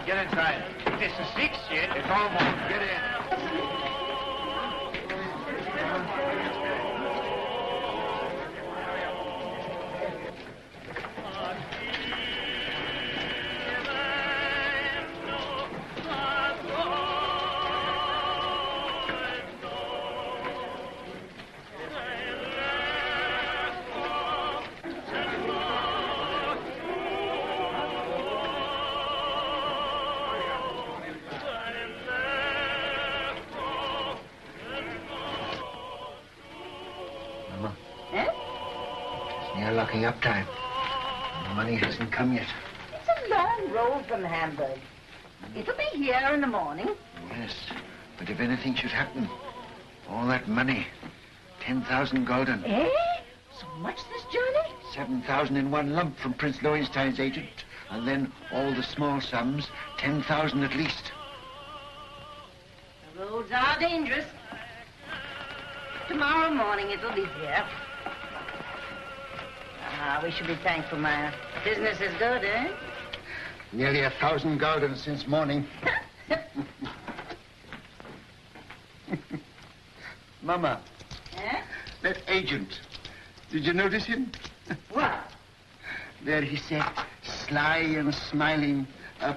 Get inside. This is 6 yet. It's almost. Get in. Locking up time. The money hasn't come yet. It's a long road from Hamburg. It'll be here in the morning. Yes, but if anything should happen, all that money, 10,000 gulden. Eh? So much this journey? 7,000 in one lump from Prince Lowenstein's agent, and then all the small sums, 10,000 at least. The roads are dangerous. Tomorrow morning it'll be here. Ah, we should be thankful, Mayer. Business is good, eh? Nearly 1,000 gulden since morning. Mama. Eh? That agent. Did you notice him? What? There he sat, sly and smiling,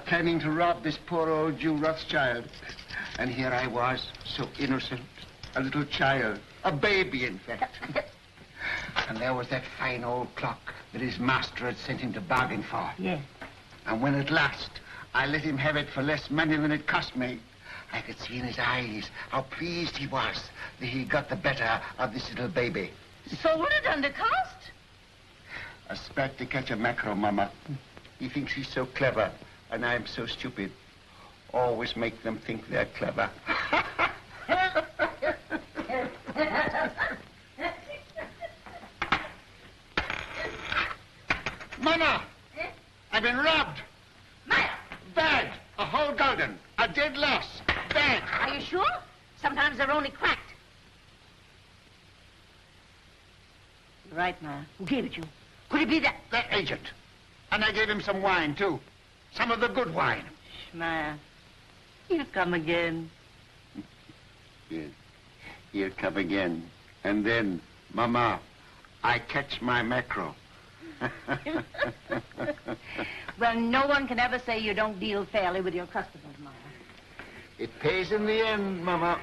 planning to rob this poor old Jew Rothschild. And here I was, so innocent, a little child, a baby, in fact. And there was that fine old clock that his master had sent him to bargain for. Yes. And when at last I let him have it for less money than it cost me, I could see in his eyes how pleased he was that he got the better of this little baby. Sold it under cost? A spat to catch a mackerel, Mama. He thinks he's so clever, and I'm so stupid. Always make them think they're clever. Mama! Eh? I've been robbed. Mayer! Bad. A whole gulden. A dead loss. Bad. Are you sure? Sometimes they're only cracked. You're right, Mayer. Who gave it you? Could it be that? That agent. And I gave him some wine, too. Some of the good wine. Mayer, he'll come again. Yes. He'll come again. And then, Mama, I catch my mackerel. Well, no one can ever say you don't deal fairly with your customers, Mayer. It pays in the end, Mama.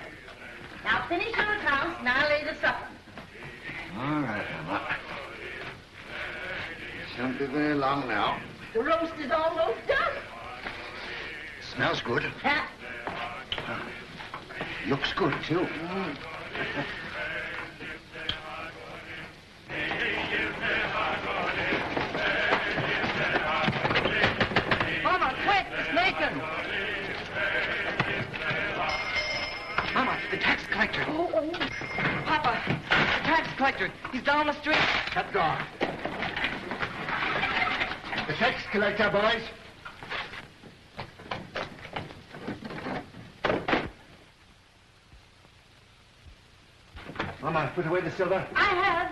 Now finish your accounts and I'll lay the supper. All right, Mama. It won't be very long now. The roast is almost done. Smells good. Huh? Looks good, too. Mama, quick, it's making. Mama, the tax collector. Oh. Papa, the tax collector. He's down the street. Shut the door. The tax collector, boys. Mama, put away the silver. I have.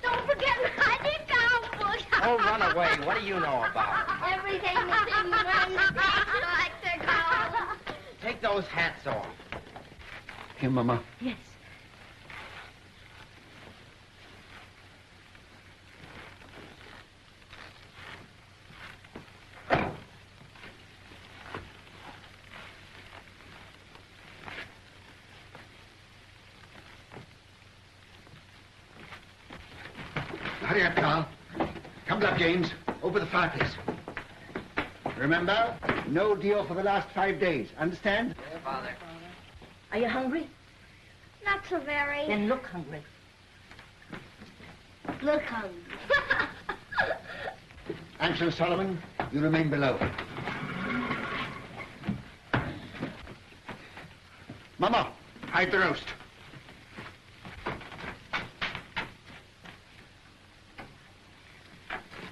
Don't forget my discount book. Oh, run away. What do you know about? Everything is in one picture like they're called. Take those hats off. Here, Mama. Yes. Hurry up, Carl. Come up, James. Over the fireplace. Remember, no deal for the last 5 days. Understand? Yeah, Father. Are you hungry? Not so very. Then look hungry. Look hungry. Ansel Solomon, you remain below. Mama, hide the roast.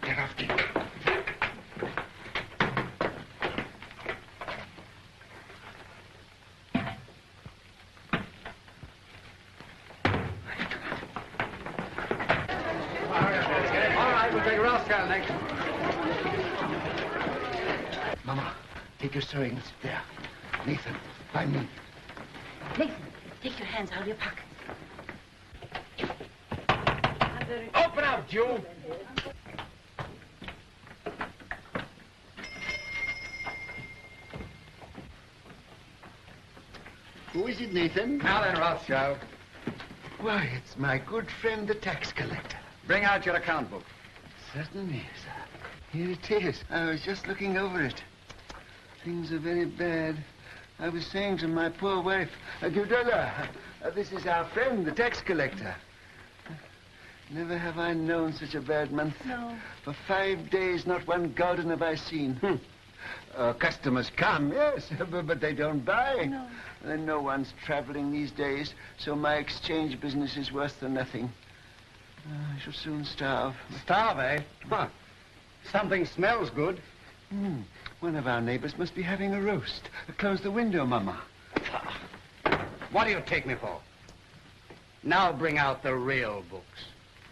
Get off, Dick. We'll take Rothschild next. Mama, take your sewing and sit there. Nathan, by me. Nathan, take your hands out of your pockets. Open up, Jew. Who is it, Nathan? Alan Rothschild. Why, it's my good friend, the tax collector. Bring out your account book. Certainly, sir. Here it is. I was just looking over it. Things are very bad. I was saying to my poor wife, Gudula, this is our friend, the tax collector. Never have I known such a bad month. No. For 5 days, not one gulden have I seen. Customers come, yes, but they don't buy. No. And no one's traveling these days, so my exchange business is worse than nothing. I shall soon starve. Starve, eh? Huh. Something smells good. One of our neighbors must be having a roast. Close the window, Mama. What do you take me for? Now bring out the real books.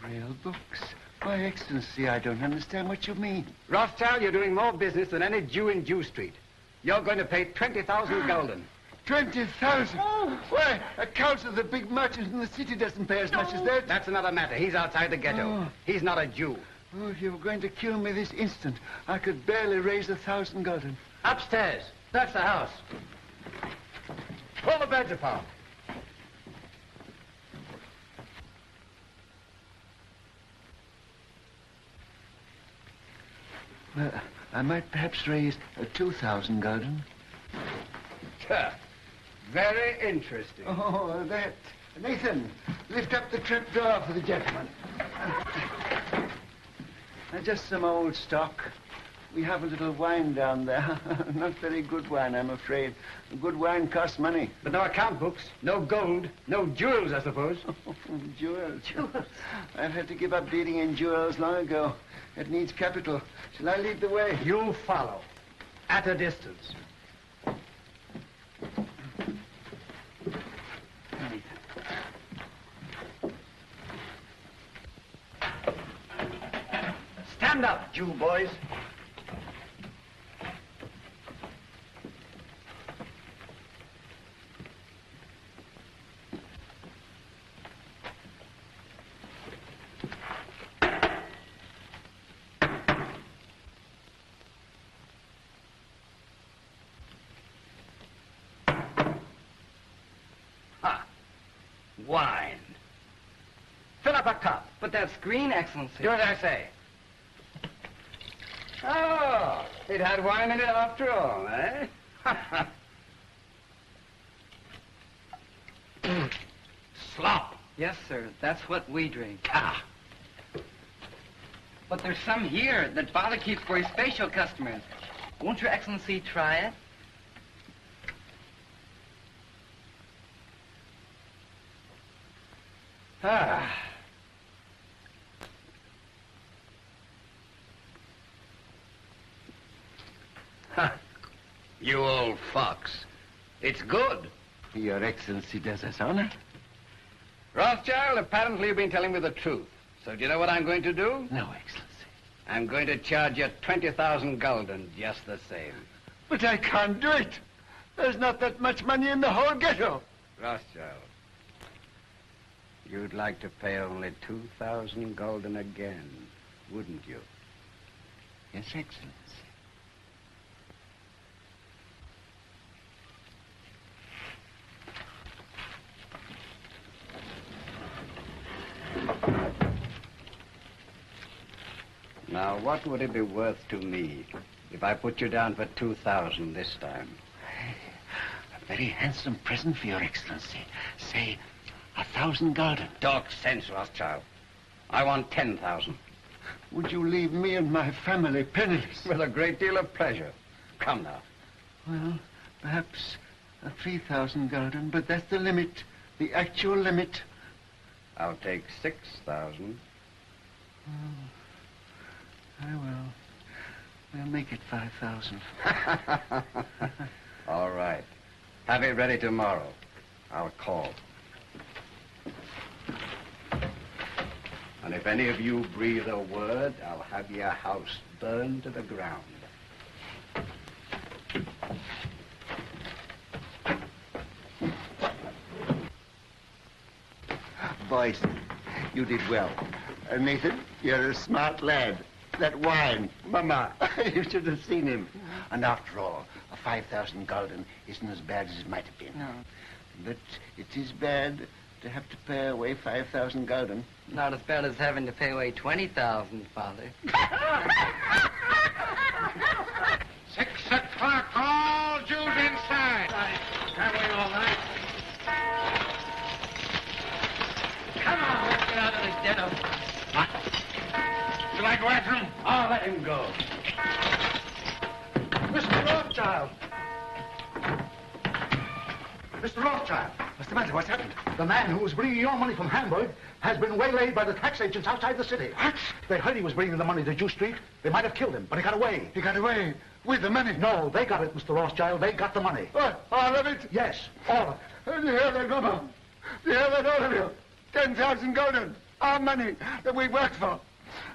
Real books? Why, Excellency, I don't understand what you mean. Rothschild, you're doing more business than any Jew in Jew Street. You're going to pay 20,000 gulden. 20,000? Oh. Why, a council of the big merchants in the city doesn't pay as much as that. That's another matter. He's outside the ghetto. Oh. He's not a Jew. Oh, if you were going to kill me this instant, I could barely raise 1,000 gulden. Upstairs. That's the house. Pull the beds apart. I might perhaps raise 2,000 gulden. Very interesting. Oh, that. Nathan, lift up the trap door for the gentleman. Just some old stock. We have a little wine down there. Not very good wine, I'm afraid. Good wine costs money. But no account books, no gold, no jewels, I suppose. Jewels. I've had to give up dealing in jewels long ago. It needs capital. Shall I lead the way? You follow. At a distance. Stand up, Jew boys. Wine. Fill up a cup. But that's green, Excellency. Do as I say. Oh, it had wine in it after all, eh? Slop. Yes, sir. That's what we drink. Ah. But there's some here that Father keeps for his special customers. Won't Your Excellency try it? Ah. Ha. You old fox. It's good. Your Excellency does us honor. Rothschild, apparently you've been telling me the truth. So do you know what I'm going to do? No, Excellency. I'm going to charge you 20,000 gulden just the same. But I can't do it. There's not that much money in the whole ghetto. Rothschild, you'd like to pay only 2,000 gulden again, wouldn't you? Yes, Excellency. Now, what would it be worth to me if I put you down for 2,000 this time? A very handsome present for Your Excellency. Say, 1,000 gulden. Talk sense, Rothschild. I want 10,000. Would you leave me and my family penniless? With a great deal of pleasure. Come now. Well, perhaps 3,000 gulden, but that's the limit, the actual limit. I'll take 6,000. I will. We'll make it 5,000. All right. Have it ready tomorrow. I'll call. And And if any of you breathe a word, I'll have your house burned to the ground. Boys, you did well. Nathan, you're a smart lad. That wine, Mama, you should have seen him. And after all, a 5,000 gulden isn't as bad as it might have been. No. But it is bad to have to pay away 5,000 gulden. Not as bad as having to pay away 20,000, Father. 6 o'clock, all Jews inside. Can't wait all night. Come on, let's get out of this ghetto. What? Shall I go after him? I'll let him go. Mr. Rothschild! Mr. Rothschild! What's the matter? What's happened? The man who was bringing your money from Hamburg has been waylaid by the tax agents outside the city. What? They heard he was bringing the money to Jew Street. They might have killed him, but he got away. He got away with the money? No, they got it, Mr. Rothschild. They got the money. What? All of it? Yes, all of it. You hear that, Mama? You hear that, all of you? 10,000 gulden. Our money that we worked for.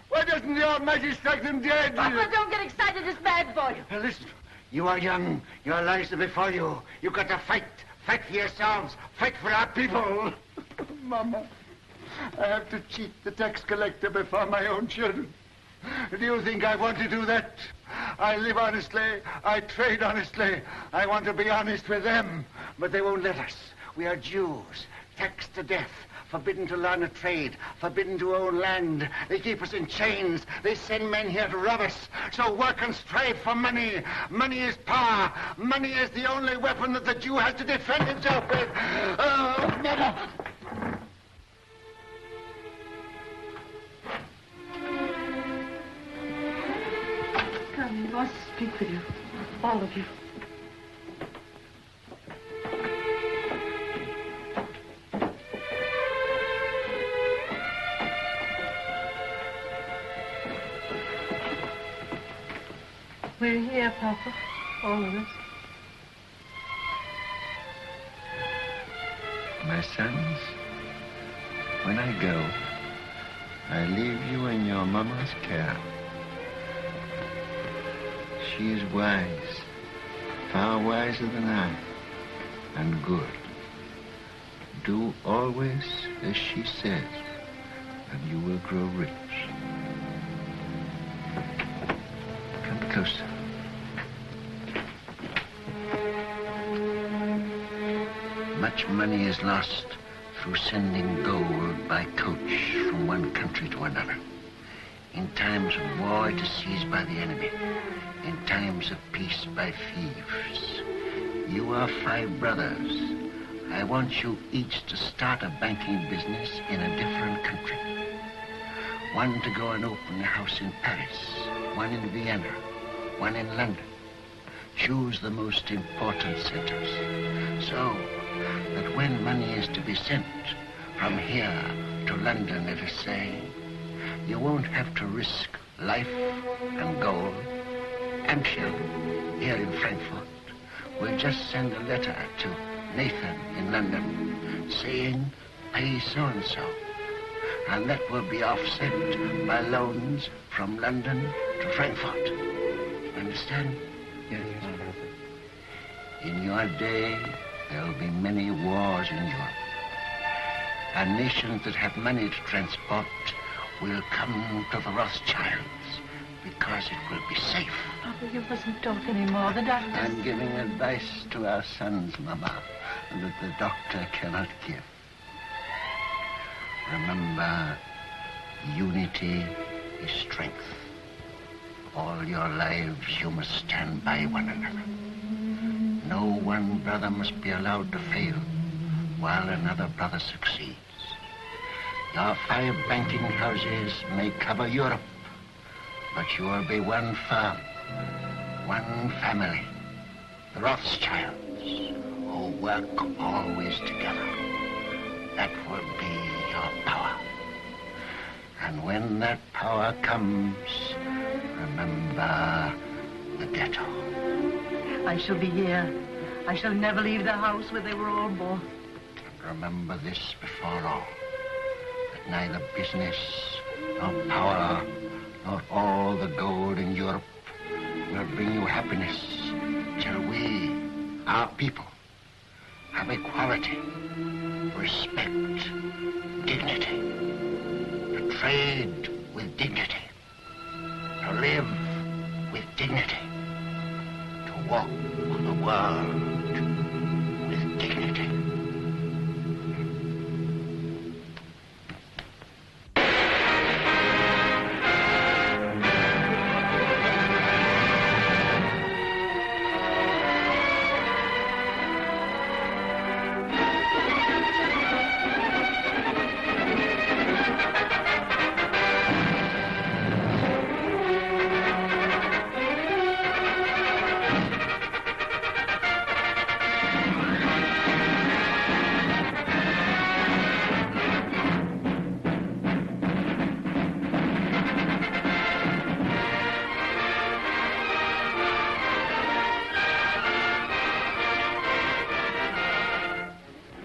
Why doesn't the Almighty strike them dead? Papa, don't get excited. It's bad for you. Now listen, you are young. Your lives are before you. You've got to fight. Fight for yourselves. Fight for our people. Mama, I have to cheat the tax collector before my own children. Do you think I want to do that? I live honestly. I trade honestly. I want to be honest with them. But they won't let us. We are Jews, taxed to death. Forbidden to learn a trade, forbidden to own land. They keep us in chains. They send men here to rob us. So work and strive for money. Money is power. Money is the only weapon that the Jew has to defend himself with. Oh, Mama! Come, he wants to speak with you. All of you. We're here, Papa. All of us. My sons, when I go, I leave you in your mama's care. She is wise, far wiser than I, and good. Do always as she says, and you will grow rich. Come closer. Much money is lost through sending gold by coach from one country to another. In times of war, it is seized by the enemy. In times of peace, by thieves. You are 5 brothers. I want you each to start a banking business in a different country. One to go and open a house in Paris, one in Vienna, one in London. Choose the most important centers, so that when money is to be sent from here to London, let us say, you won't have to risk life and gold. Amshel, here in Frankfurt, will just send a letter to Nathan in London saying, pay so-and-so. And that will be offset by loans from London to Frankfurt. Understand? Yes, In your day, there will be many wars in Europe. And nations that have money to transport will come to the Rothschilds because it will be safe. Papa, you mustn't talk anymore. The doctor... I'm giving advice to our sons, Mama, that the doctor cannot give. Remember, unity is strength. All your lives you must stand by one another. No one brother must be allowed to fail while another brother succeeds. Your 5 banking houses may cover Europe, but you will be one firm, one family, the Rothschilds, who work always together. That will be your power. And when that power comes, remember the ghetto. I shall be here. I shall never leave the house where they were all born. And remember this before all, that neither business nor power, nor all the gold in Europe will bring you happiness till we, our people, have equality, respect, dignity, to trade with dignity, to live with dignity, to walk the world with dignity.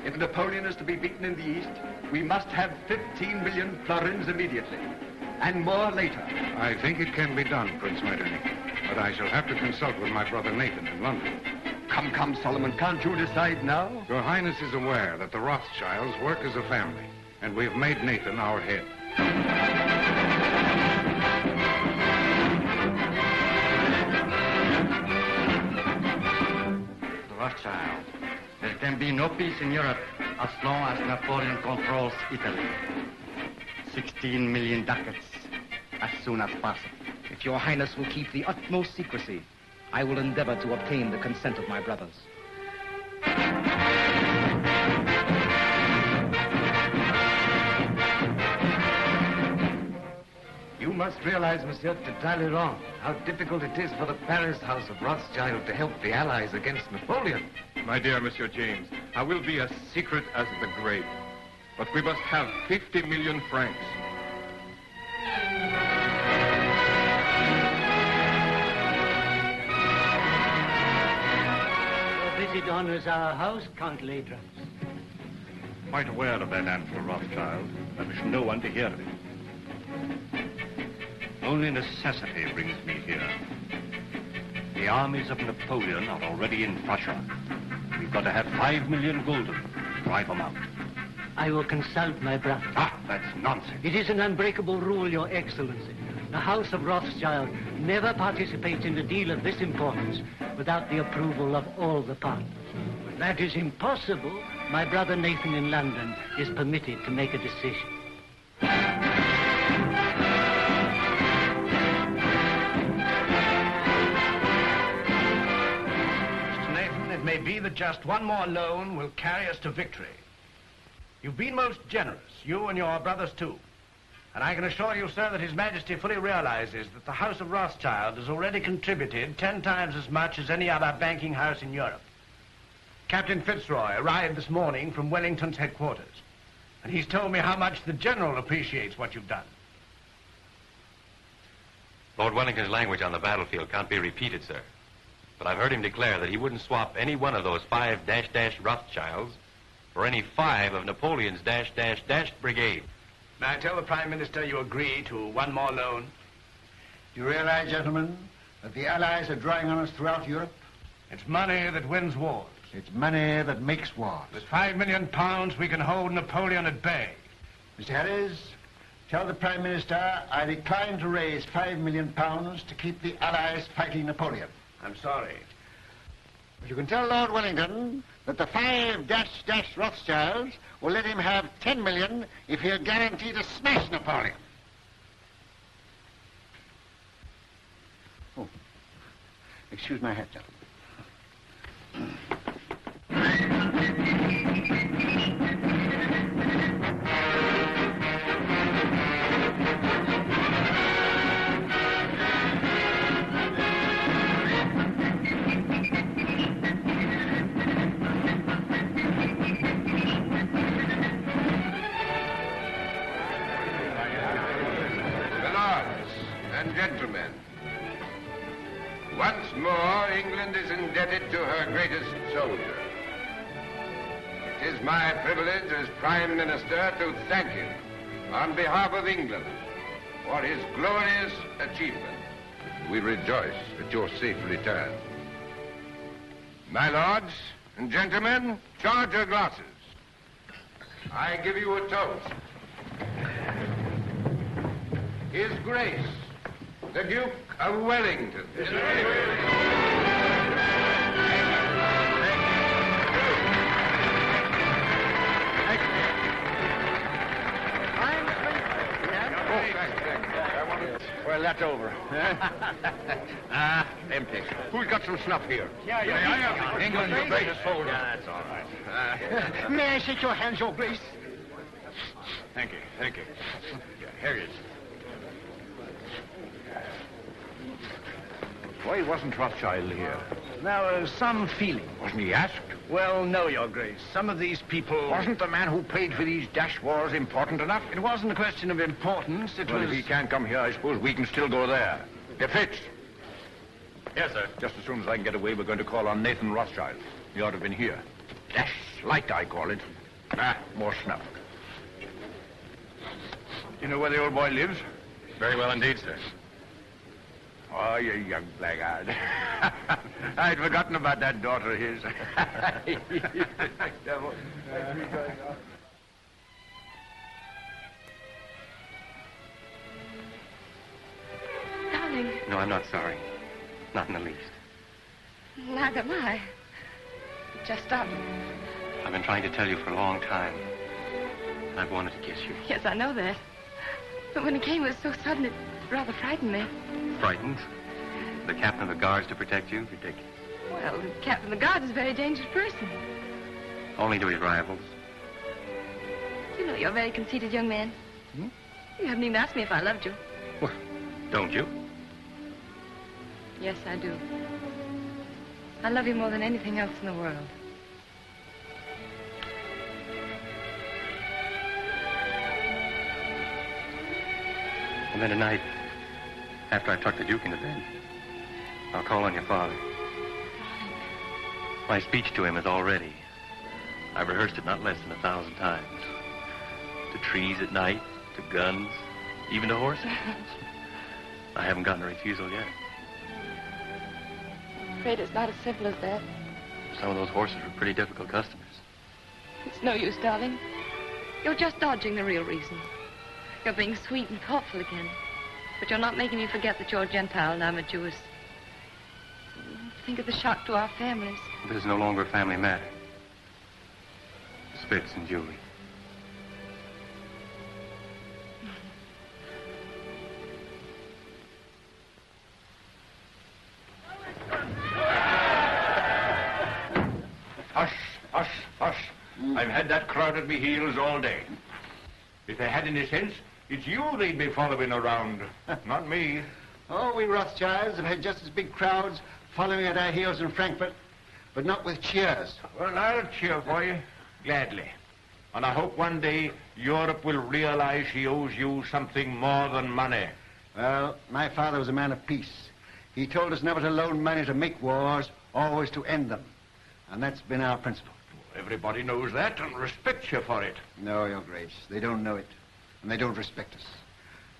If Napoleon is to be beaten in the East, we must have 15 million florins immediately, and more later. I think it can be done, Prince Metternich, but I shall have to consult with my brother Nathan in London. Come, Solomon, can't you decide now? Your Highness is aware that the Rothschilds work as a family, and we've made Nathan our head. Rothschild. There can be no peace in Europe as long as Napoleon controls Italy. 16 million ducats as soon as possible. If your Highness will keep the utmost secrecy, I will endeavor to obtain the consent of my brothers. You must realize, Monsieur de Talleyrand, how difficult it is for the Paris House of Rothschild to help the Allies against Napoleon. My dear Monsieur James, I will be as secret as the grave. But we must have 50 million francs. Your visit honors our house, Count Ladrums. Quite aware of that, Alfred Rothschild. I wish no one to hear of it. Only necessity brings me here. The armies of Napoleon are already in Prussia. We've got to have 5 million gulden to drive them out. I will consult my brother. Ah, that's nonsense. It is an unbreakable rule, Your Excellency. The House of Rothschild never participates in a deal of this importance without the approval of all the partners. When that is impossible, my brother Nathan in London is permitted to make a decision. It may be that just one more loan will carry us to victory. You've been most generous, you and your brothers too. And I can assure you, sir, that His Majesty fully realizes that the House of Rothschild has already contributed 10 times as much as any other banking house in Europe. Captain Fitzroy arrived this morning from Wellington's headquarters, and he's told me how much the General appreciates what you've done. Lord Wellington's language on the battlefield can't be repeated, sir. But I've heard him declare that he wouldn't swap any one of those 5 Rothschilds for any 5 of Napoleon's brigade. May I tell the Prime Minister you agree to one more loan? Do you realize, gentlemen, that the Allies are drawing on us throughout Europe? It's money that wins wars. It's money that makes wars. With £5 million, we can hold Napoleon at bay. Mr. Harris, tell the Prime Minister I decline to raise £5 million to keep the Allies fighting Napoleon. I'm sorry. But you can tell Lord Wellington that the 5 Rothschilds will let him have 10 million if he'll guarantee to smash Napoleon. Oh, excuse my hat, gentlemen. Gentlemen, once more England is indebted to her greatest soldier. It is my privilege as Prime Minister to thank him on behalf of England for his glorious achievement. We rejoice at your safe return. My lords and gentlemen, charge your glasses. I give you a toast. His Grace, the Duke of Wellington. Well, that's over. Empty. Who's got some snuff here? Yeah. England's the greatest soldier. Yeah, that's all right. May I shake your hand, Your Grace? Thank you. Yeah, here it is. Why wasn't Rothschild here? Now, some feeling. Wasn't he asked? Well, no, Your Grace. Some of these people... Wasn't the man who paid for these dash wars important enough? It wasn't a question of importance. Well, if he can't come here, I suppose we can still go there. Get Fitz. Yes, sir. Just as soon as I can get away, we're going to call on Nathan Rothschild. He ought to have been here. Dash light, I call it. More snuff. You know where the old boy lives? Very well indeed, sir. Oh, you young blackguard. I'd forgotten about that daughter of his. Darling, No, I'm not sorry. Not in the least. neither am I. Just stop. I've been trying to tell you for a long time. I've wanted to kiss you. Yes, I know that. But when it came, it was so sudden, it rather frightened me. Frightened? The captain of the guards to protect you? Ridiculous. Well, the captain of the guards is a very dangerous person. Only to his rivals. You know, you're a very conceited young man. You haven't even asked me if I loved you. Don't you? Yes, I do. I love you more than anything else in the world. And then tonight, after I tuck the Duke into bed, I'll call on your father. My speech to him is all ready. I've rehearsed it not less than 1,000 times. To trees at night, to guns, even to horses. I haven't gotten a refusal yet. I'm afraid it's not as simple as that. Some of those horses were pretty difficult customers. It's no use, darling. You're just dodging the real reason. You're being sweet and thoughtful again. But you're not making me forget that you're a Gentile and I'm a Jewess. Think of the shock to our families. This is no longer a family matter. Spitz and Julie. Hush. I've had that crowd at me heels all day. If they had any sense, it's you they'd be following around, not me. Oh, we Rothschilds have had just as big crowds following at our heels in Frankfurt, but not with cheers. Well, I'll cheer for you, gladly. And I hope one day Europe will realize she owes you something more than money. Well, my father was a man of peace. He told us never to loan money to make wars, always to end them. And that's been our principle. Everybody knows that and respects you for it. No, Your Grace, they don't know it, and they don't respect us.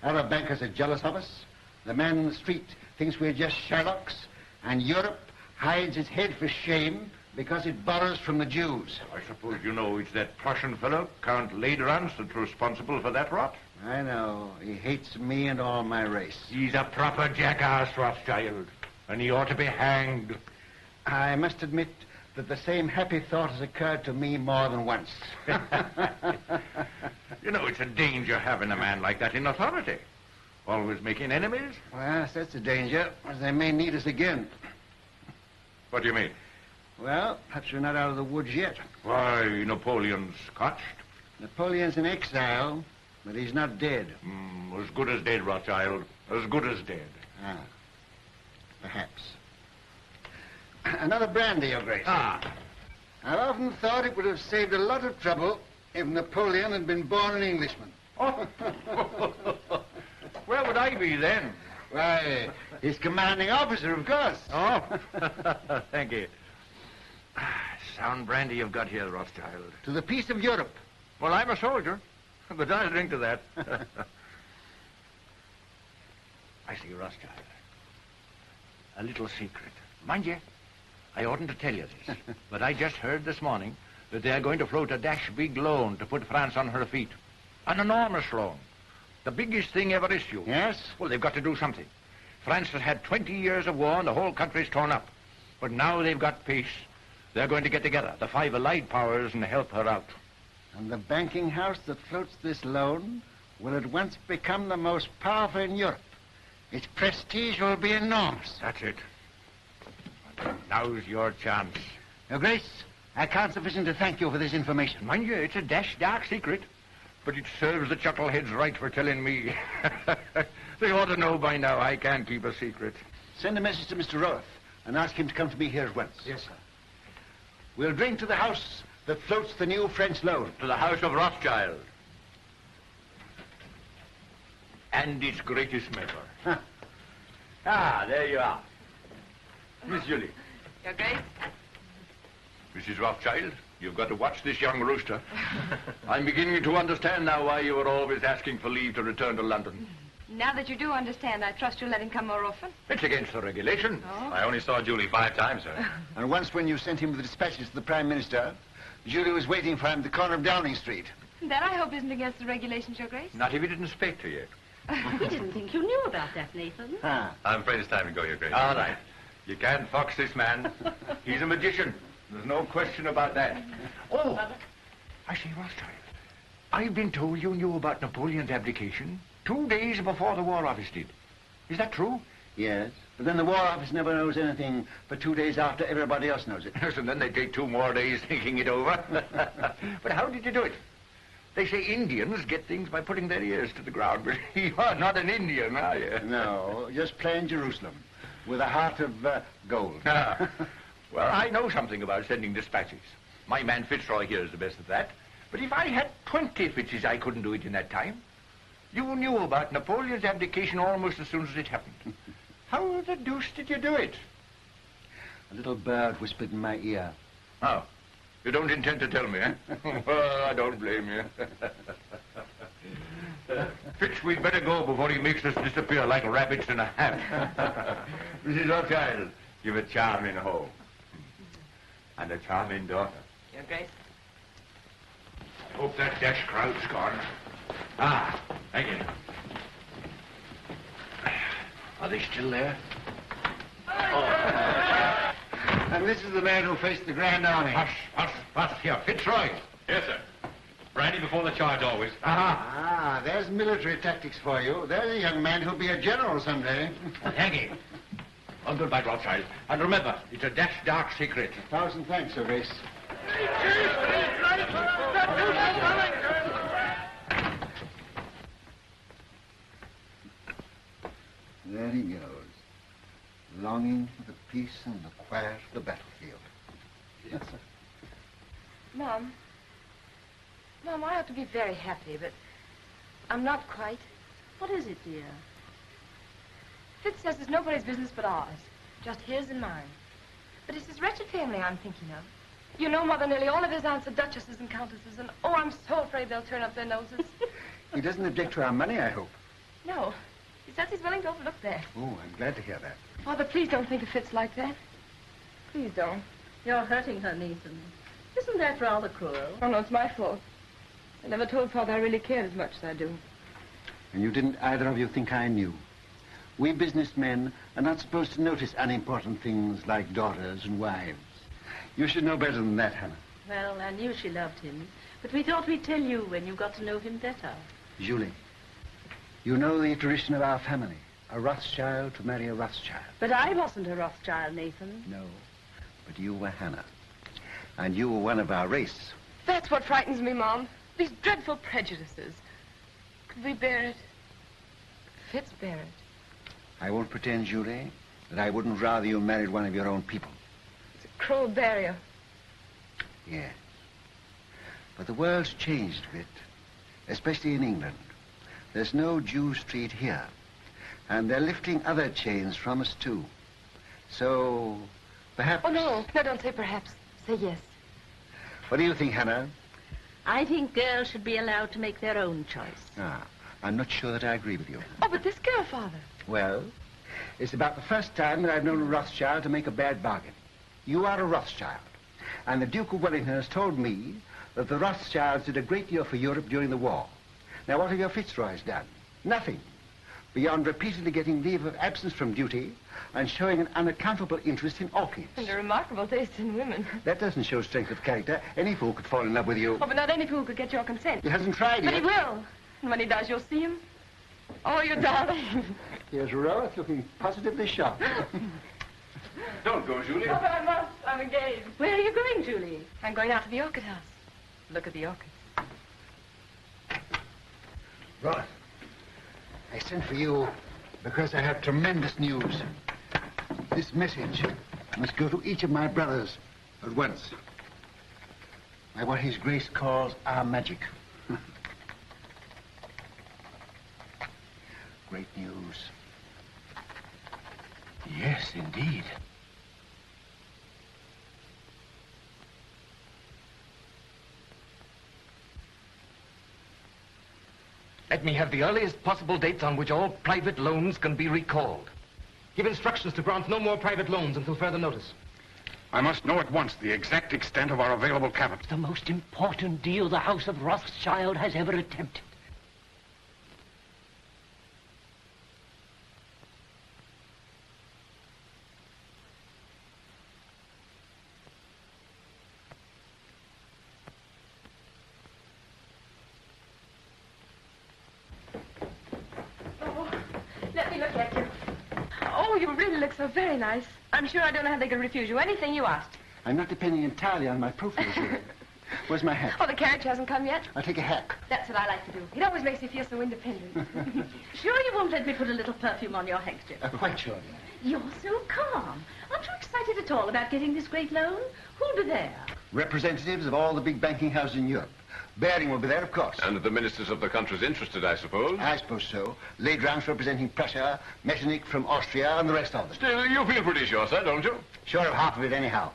Other bankers are jealous of us. The man in the street thinks we're just Sherlocks, and Europe hides its head for shame because it borrows from the Jews. I suppose you know it's that Prussian fellow, Count Lederans, that's responsible for that rot? I know. He hates me and all my race. He's a proper jackass, Rothschild, and he ought to be hanged. I must admit that the same happy thought has occurred to me more than once. You know, it's a danger having a man like that in authority. Always making enemies. Well, that's a danger, as they may need us again. What do you mean? Well, perhaps we're not out of the woods yet. Why, Napoleon's scotched. Napoleon's in exile, but he's not dead. As good as dead, Rothschild. As good as dead. Ah, perhaps. Another brandy, Your Grace. I've often thought it would have saved a lot of trouble if Napoleon had been born an Englishman. Oh. Where would I be then? Why, his commanding officer, of course. Oh, thank you. Sound brandy you've got here, Rothschild. To the peace of Europe. Well, I'm a soldier, but I'll drink to that. I see, Rothschild. A little secret. Mind you, I oughtn't to tell you this, but I just heard this morning that they are going to float a dash big loan to put France on her feet. An enormous loan. The biggest thing ever issued. Yes? Well, they've got to do something. France has had 20 years of war and the whole country's torn up. But now they've got peace. They're going to get together, the 5 allied powers, and help her out. And the banking house that floats this loan will at once become the most powerful in Europe. Its prestige will be enormous. That's it. Now's your chance. Your Grace, I can't sufficient to thank you for this information. Mind you, it's a dash dark secret. But it serves the chuckleheads right for telling me. They ought to know by now I can't keep a secret. Send a message to Mr. Roth and ask him to come to me here at once. Yes, sir. We'll drink to the house that floats the new French loan. To the House of Rothschild. And its greatest member. Huh. Ah, there you are. Miss Julie. Your Grace? Mrs. Rothschild, you've got to watch this young rooster. I'm beginning to understand now why you were always asking for leave to return to London. Now that you do understand, I trust you'll let him come more often. It's against the regulation. Oh. I only saw Julie 5 times, sir. And once when you sent him the dispatches to the Prime Minister, Julie was waiting for him at the corner of Downing Street. That, I hope, isn't against the regulations, Your Grace. Not if he didn't speak to you. We didn't think you knew about that, Nathan. Ah. I'm afraid it's time to go, Your Grace. All right. You can't fox this man. He's a magician. There's no question about that. Oh, I see, Rothschild. I've been told you knew about Napoleon's abdication 2 days before the War Office did. Is that true? Yes, but then the War Office never knows anything for 2 days after everybody else knows it. Yes, and then they take 2 more days thinking it over. But how did you do it? They say Indians get things by putting their ears to the ground, but you are not an Indian, are you? No, just plain Jerusalem, with a heart of gold. Ah. Well, I know something about sending dispatches. My man Fitzroy here is the best at that. But if I had 20 Fitzes, I couldn't do it in that time. You knew about Napoleon's abdication almost as soon as it happened. How the deuce did you do it? A little bird whispered in my ear. Oh, you don't intend to tell me, eh? Well, I don't blame you. Fitz, we'd better go before he makes us disappear like rabbits in a hat. Mrs. Rothschild, you've a charming home. And a charming daughter. Your Grace. Hope that dash crowd's gone. Ah, thank you. Are they still there? And this is the man who faced the Grand Army. Hush, here, Fitzroy. Yes, sir. Brandy before the charge, always. Ah, there's military tactics for you. There's a young man who'll be a general someday. Thank you. Oh, goodbye, Rothschild. And remember, it's a dash dark secret. 1,000 thanks, Your Grace. There he goes, longing for the peace and the quiet of the battlefield. Yes, sir. Mom, I ought to be very happy, but I'm not quite. What is it, dear? Fitz says it's nobody's business but ours, just his and mine. But it's his wretched family I'm thinking of. You know, Mother, nearly all of his aunts are duchesses and countesses, and oh, I'm so afraid they'll turn up their noses. He doesn't object to our money, I hope. No, he says he's willing to overlook that. Oh, I'm glad to hear that. Father, please don't think of Fitz like that. Please don't. You're hurting her, Nathan. Isn't that rather cruel? Oh, no, it's my fault. I never told Father I really cared as much as I do. And you didn't either of you think I knew. We businessmen are not supposed to notice unimportant things like daughters and wives. You should know better than that, Hannah. Well, I knew she loved him, but we thought we'd tell you when you got to know him better. Julie, you know the tradition of our family. A Rothschild to marry a Rothschild. But I wasn't a Rothschild, Nathan. No, but you were Hannah. And you were one of our race. That's what frightens me, Mom. These dreadful prejudices. Could we bear it? Could Fitz bear it? I won't pretend, Julie, that I wouldn't rather you married one of your own people. It's a cruel barrier. Yes. But the world's changed a bit, especially in England. There's no Jew Street here. And they're lifting other chains from us, too. So, perhaps... Oh, no. No, don't say perhaps. Say yes. What do you think, Hannah? I think girls should be allowed to make their own choice. Ah, I'm not sure that I agree with you. Oh, but this girl, Father. Well, it's about the first time that I've known a Rothschild to make a bad bargain. You are a Rothschild. And the Duke of Wellington has told me that the Rothschilds did a great deal for Europe during the war. Now, what have your Fitzroys done? Nothing. Beyond repeatedly getting leave of absence from duty and showing an unaccountable interest in orchids. And a remarkable taste in women. That doesn't show strength of character. Any fool could fall in love with you. Oh, but not any fool could get your consent. He hasn't tried But yet. he will. And when he does, you'll see him. Oh, you darling. Here's Rose looking positively shocked. Don't go, Julie. Oh, but I must. I'm engaged. Where are you going, Julie? I'm going out to the orchid house. Look at the orchids. Rose, I sent for you because I have tremendous news. This message must go to each of my brothers at once. By what His Grace calls our magic. Great news. Yes, indeed. Let me have the earliest possible dates on which all private loans can be recalled. Give instructions to grant no more private loans until further notice. I must know at once the exact extent of our available capital. The most important deal the House of Rothschild has ever attempted. Let me look at you. Oh, you really look so very nice. I'm sure I don't know how they could refuse you anything you asked. I'm not depending entirely on my profile. Where's my hat? Oh, the carriage hasn't come yet? I'll take a hack. That's what I like to do. It always makes me feel so independent. Sure you won't let me put a little perfume on your handkerchief? Quite sure. You're so calm. Aren't you excited at all about getting this great loan? Who'll be there? Representatives of all the big banking houses in Europe. Baring will be there, of course. And the ministers of the countries interested, I suppose? I suppose so. Ladrance representing Prussia, Metternich from Austria, and the rest of them. Still, you feel pretty sure, sir, don't you? Sure of half of it, anyhow.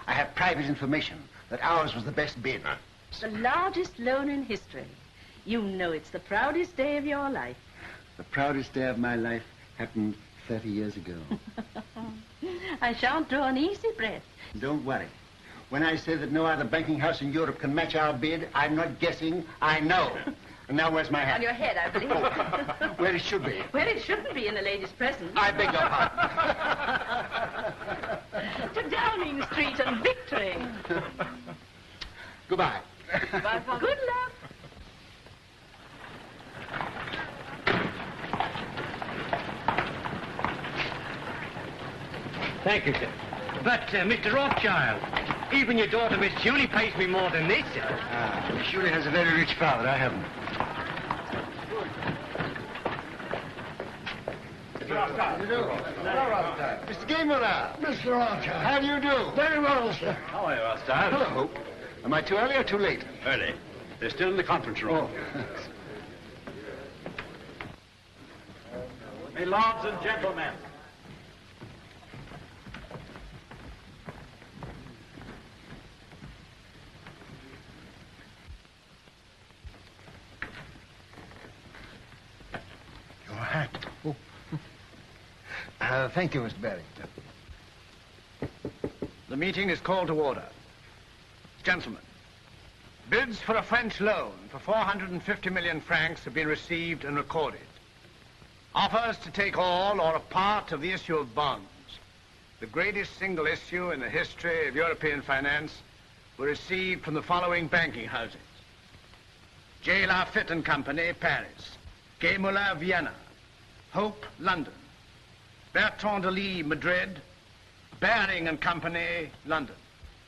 I have private information that ours was the best bid. The largest loan in history. You know it's the proudest day of your life. The proudest day of my life happened 30 years ago. I shan't draw an easy breath. Don't worry. When I say that no other banking house in Europe can match our bid, I'm not guessing, I know. And now where's my hat? On your head, I believe. Where it should be. Where it shouldn't be in a lady's presence. I beg your pardon. To Downing Street and victory. Goodbye. Bye, Father. Good luck. Thank you, sir. But, Mr. Rothschild, even your daughter, Miss Julie, pays me more than this, sir. Julie has a very rich father. I haven't. Mr. Gameler. Mr. Rothschild. How do you do? Very well, sir. How are you, Rothschild? Hello. Am I too early or too late? Early. They're still in the conference room. My lords and gentlemen. Your hat. Oh. Thank you, Mr. Baring. The meeting is called to order. Gentlemen, bids for a French loan for 450 million francs have been received and recorded. Offers to take all or a part of the issue of bonds, the greatest single issue in the history of European finance, were received from the following banking houses. J. Lafitte and Company, Paris. Gay Moulin, Vienna. Hope, London. Bertrand de Lis, Madrid. Baring and Company, London.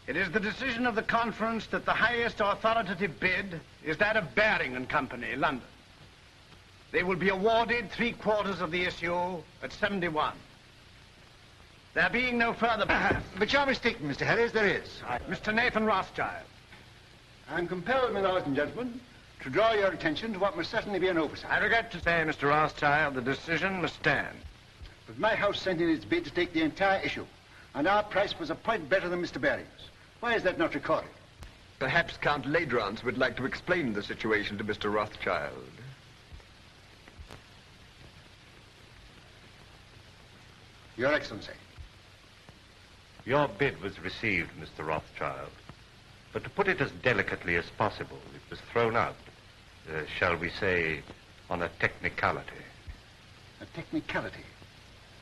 It is the decision of the conference that the highest authoritative bid is that of Baring and Company, London. They will be awarded 3/4 of the issue at 71. There being no further... But you're mistaken, Mr. Harris, there is. Mr. Nathan Rothschild. I'm compelled, my lords and gentlemen, to draw your attention to what must certainly be an oversight. I regret to say, Mr. Rothschild, the decision must stand. But my house sent in its bid to take the entire issue, and our price was a point better than Mr. Baring's. Why is that not recorded? Perhaps Count Ladrance would like to explain the situation to Mr. Rothschild. Your Excellency. Your bid was received, Mr. Rothschild. But to put it as delicately as possible, it was thrown out, shall we say, on a technicality. A technicality?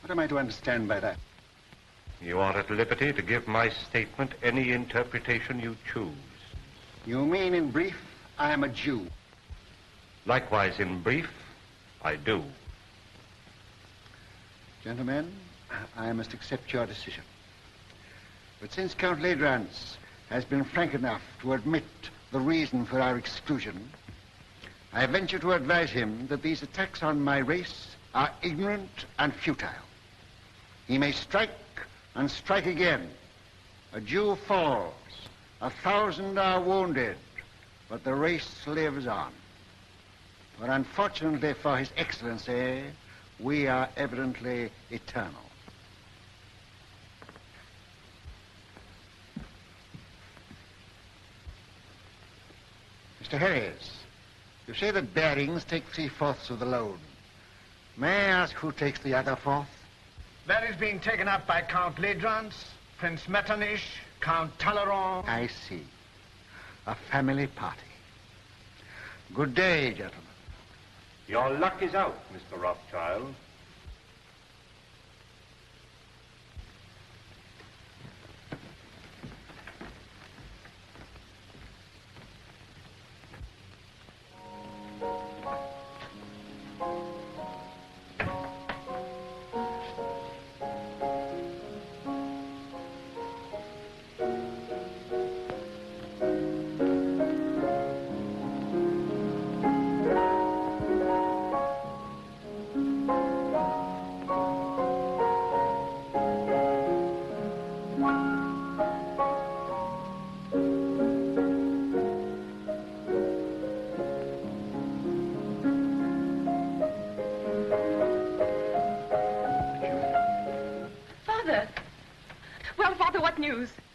What am I to understand by that? You are at liberty to give my statement any interpretation you choose. You mean, in brief, I am a Jew? Likewise, in brief, I do. Gentlemen, I must accept your decision. But since Count Ledrans has been frank enough to admit the reason for our exclusion, I venture to advise him that these attacks on my race are ignorant and futile. He may strike and strike again. A Jew falls, 1,000 are wounded, but the race lives on. But unfortunately for His Excellency, we are evidently eternal. Mr. Harris, you say that Barings take 3/4 of the loan. May I ask who takes the other 1/4? That is being taken up by Count Ledrans, Prince Metternich, Count Talleyrand. I see. A family party. Good day, gentlemen. Your luck is out, Mr. Rothschild.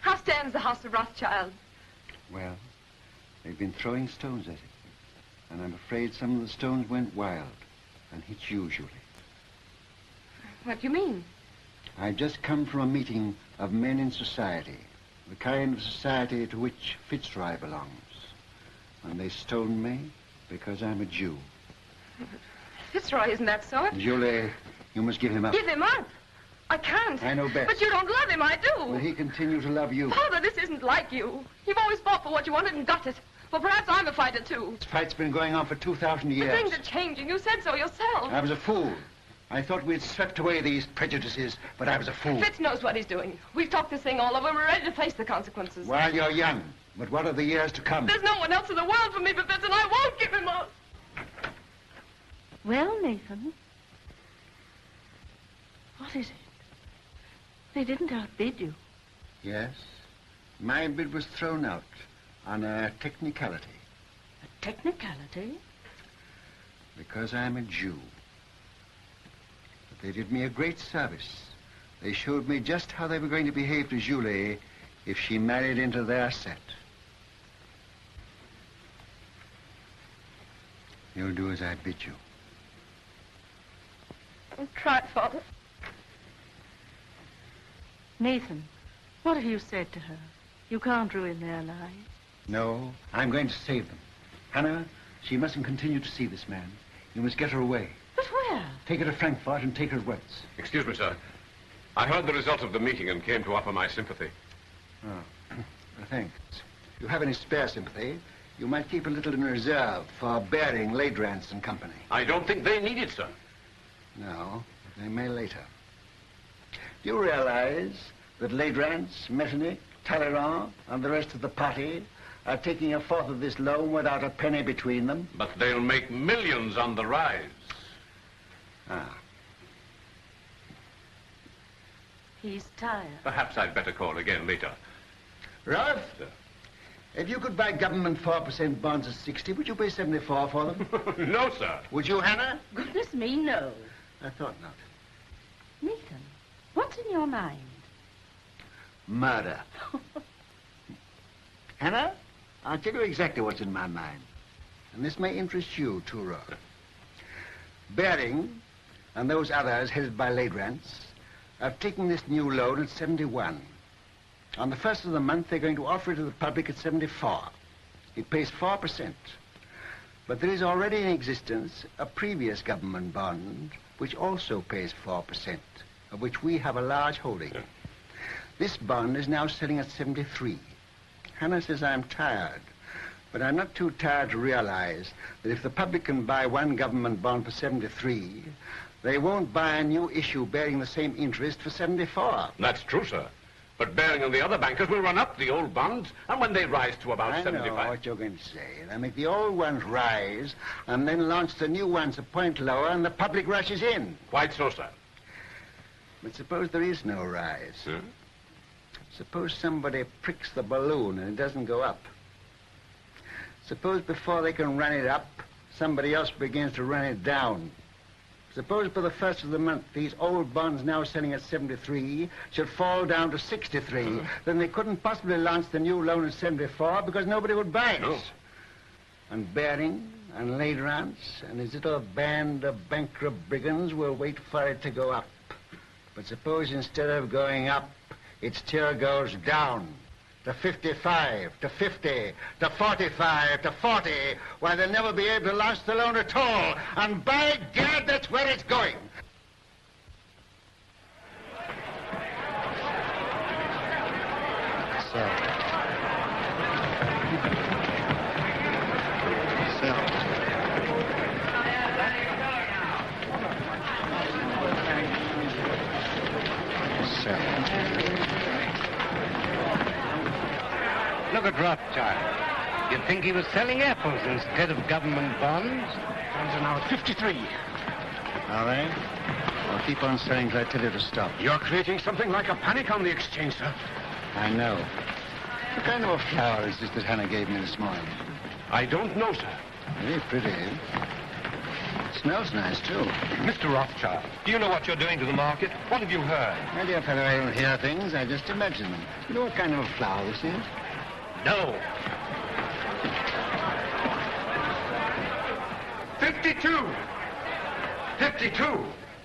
How stands the House of Rothschild? Well, they've been throwing stones at it. And I'm afraid some of the stones went wild and hit you, Julie. What do you mean? I've just come from a meeting of men in society, the kind of society to which Fitzroy belongs. And they stoned me because I'm a Jew. Fitzroy isn't that sort. Julie, you must give him up. Give him up? I can't. I know best. But you don't love him, I do. Will he continue to love you? Father, this isn't like you. You've always fought for what you wanted and got it. Well, perhaps I'm a fighter, too. This fight's been going on for 2,000 years. But things are changing. You said so yourself. I was a fool. I thought we'd swept away these prejudices, but I was a fool. Fitz knows what he's doing. We've talked this thing all over. We're ready to face the consequences. While you're young. But what are the years to come? There's no one else in the world for me but Fitz, and I won't give him up. Well, Nathan, what is it? They didn't outbid you. Yes. My bid was thrown out on a technicality. A technicality? Because I'm a Jew. But they did me a great service. They showed me just how they were going to behave to Julie if she married into their set. You'll do as I bid you. I'll try, Father. Nathan, what have you said to her? You can't ruin their lives. No, I'm going to save them. Hannah, she mustn't continue to see this man. You must get her away. But where? Take her to Frankfurt and take her west. Excuse me, sir. I heard the result of the meeting and came to offer my sympathy. Oh, thanks. If you have any spare sympathy, you might keep a little in reserve for Baring, Ladrans and Company. I don't think they need it, sir. No, they may later. Do you realize that Ladrans, Metternich, Talleyrand, and the rest of the party are taking a fourth of this loan without a penny between them? But they'll make millions on the rise. Ah. He's tired. Perhaps I'd better call again later. Ralph, if you could buy government 4% bonds at 60, would you pay 74 for them? No, sir. Would you, Hannah? Goodness me, no. I thought not. Nathan, what's in your mind? Murder. Hannah, I'll tell you exactly what's in my mind. And this may interest you, too, Ralph. Baring and those others headed by Ladrans are taking this new loan at 71. On the first of the month, they're going to offer it to the public at 74. It pays 4%. But there is already in existence a previous government bond which also pays 4%, of which we have a large holding. Yeah. This bond is now selling at 73. Hannah says I'm tired, but I'm not too tired to realize that if the public can buy one government bond for 73, they won't buy a new issue bearing the same interest for 74. That's true, sir. But Baring and the other bankers will run up the old bonds, and when they rise to about 75... I know what you're going to say. They'll make the old ones rise, and then launch the new ones a point lower, and the public rushes in. Quite so, sir. But suppose there is no rise. Huh? Suppose somebody pricks the balloon and it doesn't go up. Suppose before they can run it up, somebody else begins to run it down. Suppose by the first of the month, these old bonds now selling at 73 should fall down to 63. Then they couldn't possibly launch the new loan at 74 because nobody would buy it. No. And Baring and Ladrans and his little band of bankrupt brigands will wait for it to go up. But suppose instead of going up, its tier goes down to 55, to 50, to 45, to 40, why they'll never be able to launch the loan at all. And by gad, that's where it's going. Look at Rothschild. You'd think he was selling apples instead of government bonds. Bonds are now at 53. All right. I'll keep on selling till I tell you to stop. You're creating something like a panic on the exchange, sir. I know. What kind of a flower is this that Hannah gave me this morning? I don't know, sir. Very pretty. It smells nice, too. Mr. Rothschild, do you know what you're doing to the market? What have you heard? My dear fellow, I don't hear things. I just imagine them. You know what kind of a flower this is? No. 52! 52!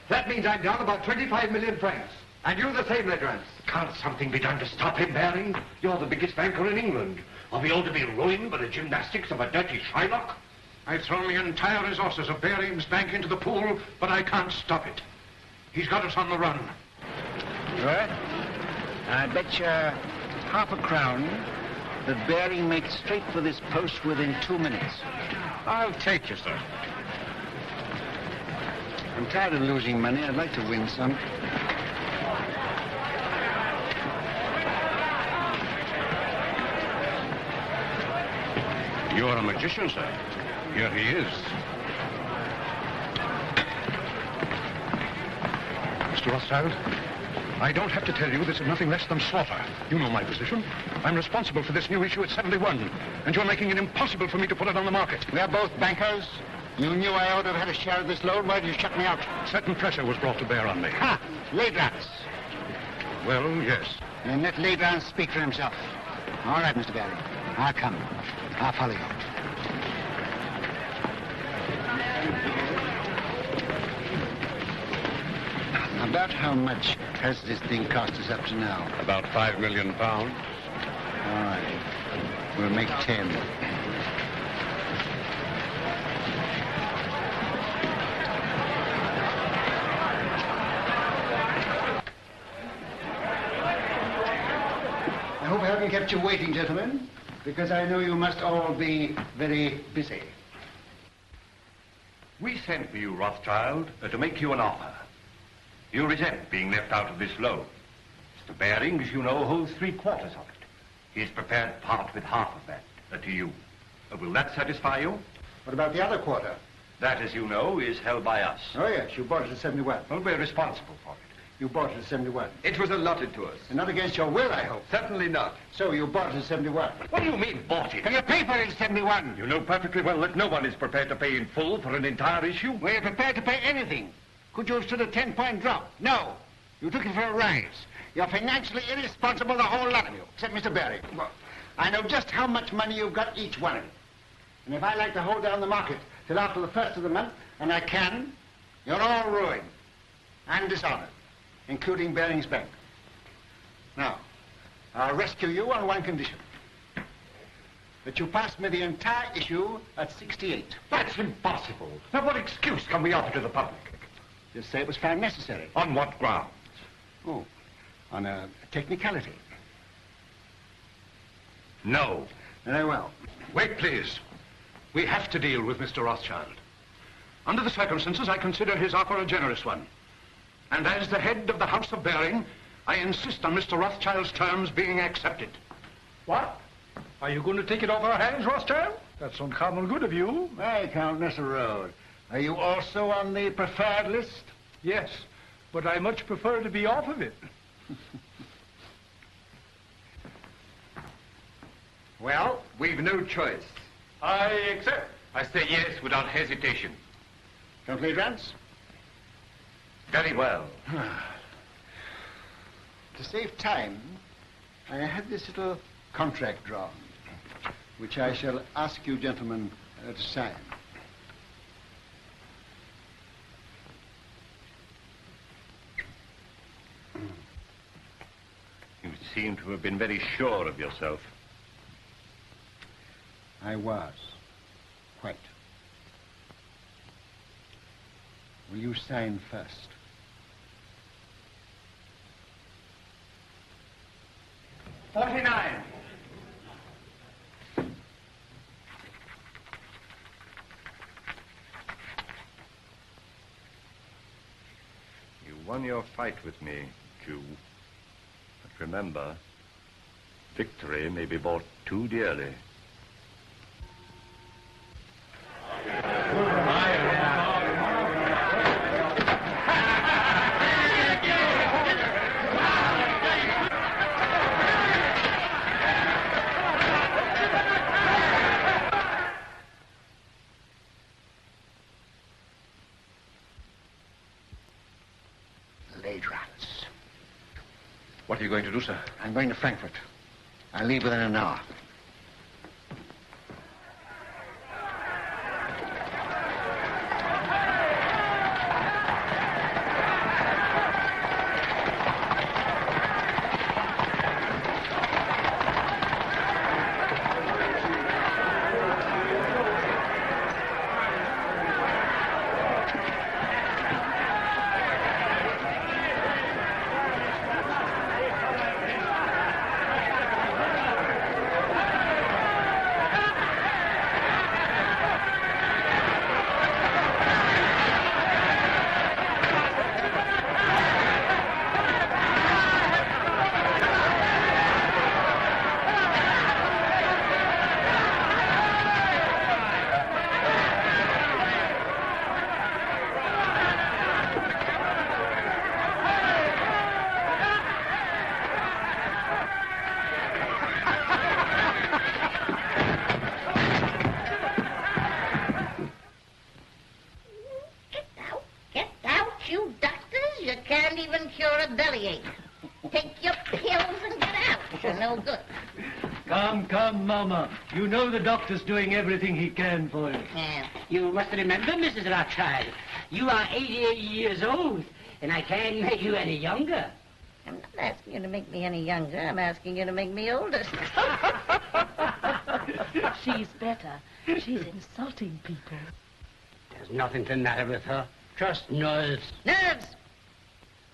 That means I'm down about 25 million francs. And you the same, Legrand. Can't something be done to stop him, Baring? You're the biggest banker in England. Are we all to be ruined by the gymnastics of a dirty Shylock? I've thrown the entire resources of Baring's bank into the pool, but I can't stop it. He's got us on the run. What? I bet you half a crown that Baring makes straight for this post within 2 minutes. I'll take you, sir. I'm tired of losing money. I'd like to win some. You're a magician, sir. Here he is. Mr. Rothschild, I don't have to tell you this is nothing less than slaughter. You know my position. I'm responsible for this new issue at 71, and you're making it impossible for me to put it on the market. We're both bankers. You knew I ought to have had a share of this loan. Why did you shut me out? Certain pressure was brought to bear on me. Ha! Ladrans. Well, yes. Then let Ladrans speak for himself. All right, Mr. Baring. I'll come. I'll follow you. About how much has this thing cost us up to now? About £5 million. All right. We'll make 10. I hope I haven't kept you waiting, gentlemen, because I know you must all be very busy. We sent for you, Rothschild, to make you an offer. You resent being left out of this loan. Mr. Baring, as you know, holds 3/4 of it. He's prepared to part with half of that to you. Will that satisfy you? What about the other quarter? That, as you know, is held by us. Oh, yes, you bought it at 71. Well, we're responsible for it. You bought it at 71. It was allotted to us. And not against your will, I hope. Certainly not. So you bought it at 71. What do you mean, bought it? Can you pay for it at 71? You know perfectly well that no one is prepared to pay in full for an entire issue. We're prepared to pay anything. Could you have stood a 10-point drop? No. You took it for a rise. You're financially irresponsible, the whole lot of you, except Mr. Baring. Well, I know just how much money you've got, each one of you. And if I like to hold down the market till after the first of the month, and I can, you're all ruined and dishonored. including Baring's Bank. Now, I'll rescue you on one condition. That you pass me the entire issue at 68. That's impossible. Now, what excuse can we offer to the public? Just say it was found necessary. On what grounds? Oh, on a technicality. No. Very well. Wait, please. We have to deal with Mr. Rothschild. Under the circumstances, I consider his offer a generous one. And as the head of the House of Baring, I insist on Mr. Rothschild's terms being accepted. What? Are you going to take it off our hands, Rothschild? That's uncommon good of you. Hey, Count Road. Are you also on the preferred list? Yes, but I much prefer to be off of it. Well, we've no choice. I accept. I say yes without hesitation. Complete Rance? Very well. To save time, I had this little contract drawn, which I shall ask you gentlemen to sign. You seem to have been very sure of yourself. I was. Quite. Will you sign first? $49. You won your fight with me, Jew. But remember, victory may be bought too dearly. What are you going to do, sir? I'm going to Frankfurt. I'll leave within an hour. You know the doctor's doing everything he can for you. You must remember, Mrs. Rothschild, you are 88 years old, and I can't make you any younger. I'm not asking you to make me any younger. I'm asking you to make me older. She's better. She's insulting people. There's nothing the matter with her. Just nerves. Nerves?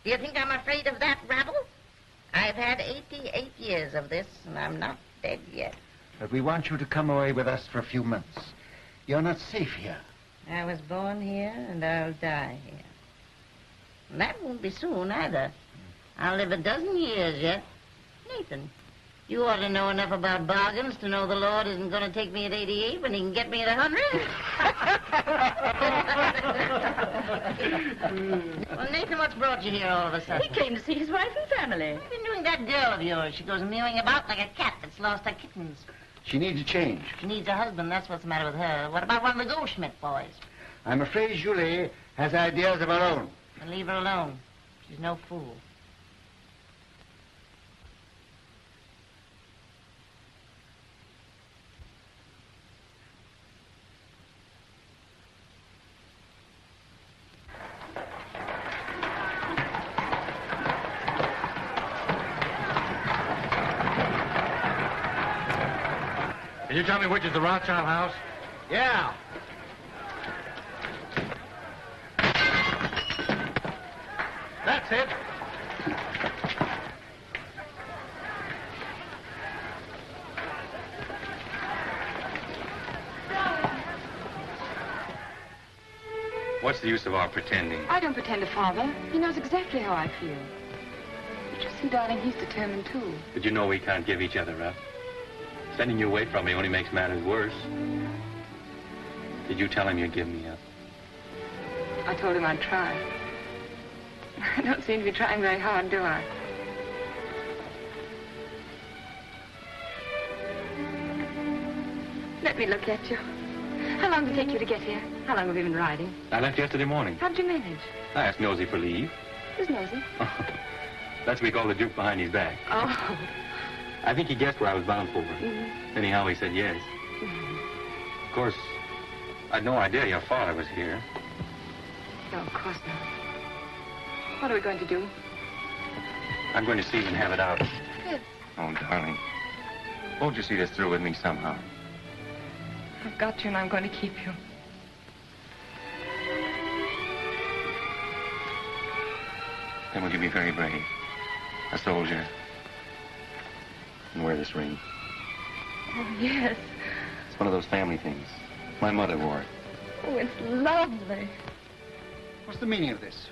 Do you think I'm afraid of that rabble? I've had 88 years of this, and I'm not dead yet. But we want you to come away with us for a few months. You're not safe here. I was born here, and I'll die here. And that won't be soon, either. I'll live a dozen years yet. Nathan, you ought to know enough about bargains to know the Lord isn't going to take me at 88 when he can get me at 100. Well, Nathan, what's brought you here all of a sudden? He came to see his wife and family. What have you been doing that girl of yours? She goes mewing about like a cat that's lost her kittens. She needs a change. She needs a husband, that's what's the matter with her. What about one of the Goldschmidt boys? I'm afraid Julie has ideas of her own. Then leave her alone. She's no fool. Can you tell me which is the Rothschild house? Yeah. That's it. What's the use of our pretending? I don't pretend to Father. He knows exactly how I feel. But you see, darling, he's determined, too. But you know we can't give each other up. Sending you away from me only makes matters worse. Did you tell him you'd give me up? I told him I'd try. I don't seem to be trying very hard, do I? Let me look at you. How long did it take you to get here? How long have you been riding? I left yesterday morning. How'd you manage? I asked Nosy for leave. Who's nosy? That's what we call the juke behind his back. Oh. I think he guessed where I was bound for. Mm-hmm. Anyhow, he said yes. Mm-hmm. Of course, I'd no idea your father was here. No, of course not. What are we going to do? I'm going to see him and have it out. Fitz. Oh, darling. Won't you see this through with me somehow? I've got you and I'm going to keep you. Then will you be very brave? A soldier. And wear this ring. Oh, yes. It's one of those family things. My mother wore it. Oh, it's lovely. What's the meaning of this?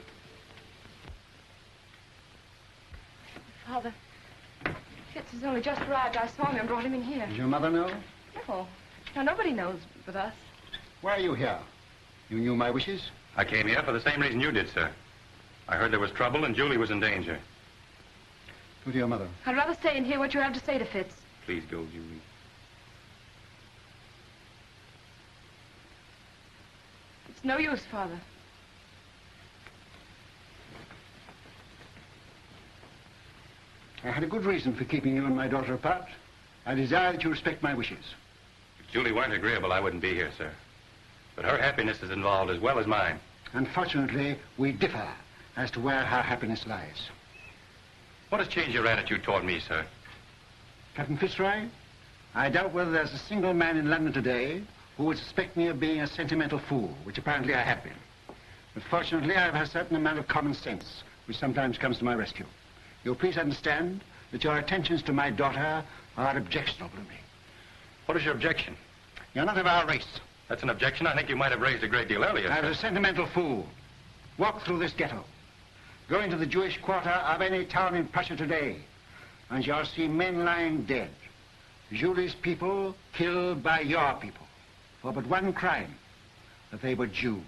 Father, Fitz has only just arrived. I saw him and brought him in here. Does your mother know? No. No, nobody knows but us. Why are you here? You knew my wishes? I came here for the same reason you did, sir. I heard there was trouble and Julie was in danger. Go to your mother. I'd rather stay and hear what you have to say to Fitz. Please go, Julie. It's no use, Father. I had a good reason for keeping you and my daughter apart. I desire that you respect my wishes. If Julie weren't agreeable, I wouldn't be here, sir. But her happiness is involved as well as mine. Unfortunately, we differ as to where her happiness lies. What has changed your attitude toward me, sir? Captain Fitzroy, I doubt whether there's a single man in London today who would suspect me of being a sentimental fool, which apparently I have been. But fortunately, I have a certain amount of common sense, which sometimes comes to my rescue. You'll please understand that your attentions to my daughter are objectionable to me. What is your objection? You're not of our race. That's an objection I think you might have raised a great deal earlier. I was a sentimental fool. Walk through this ghetto. Go into the Jewish quarter of any town in Prussia today, and you'll see men lying dead. Julie's people killed by your people for but one crime, that they were Jews.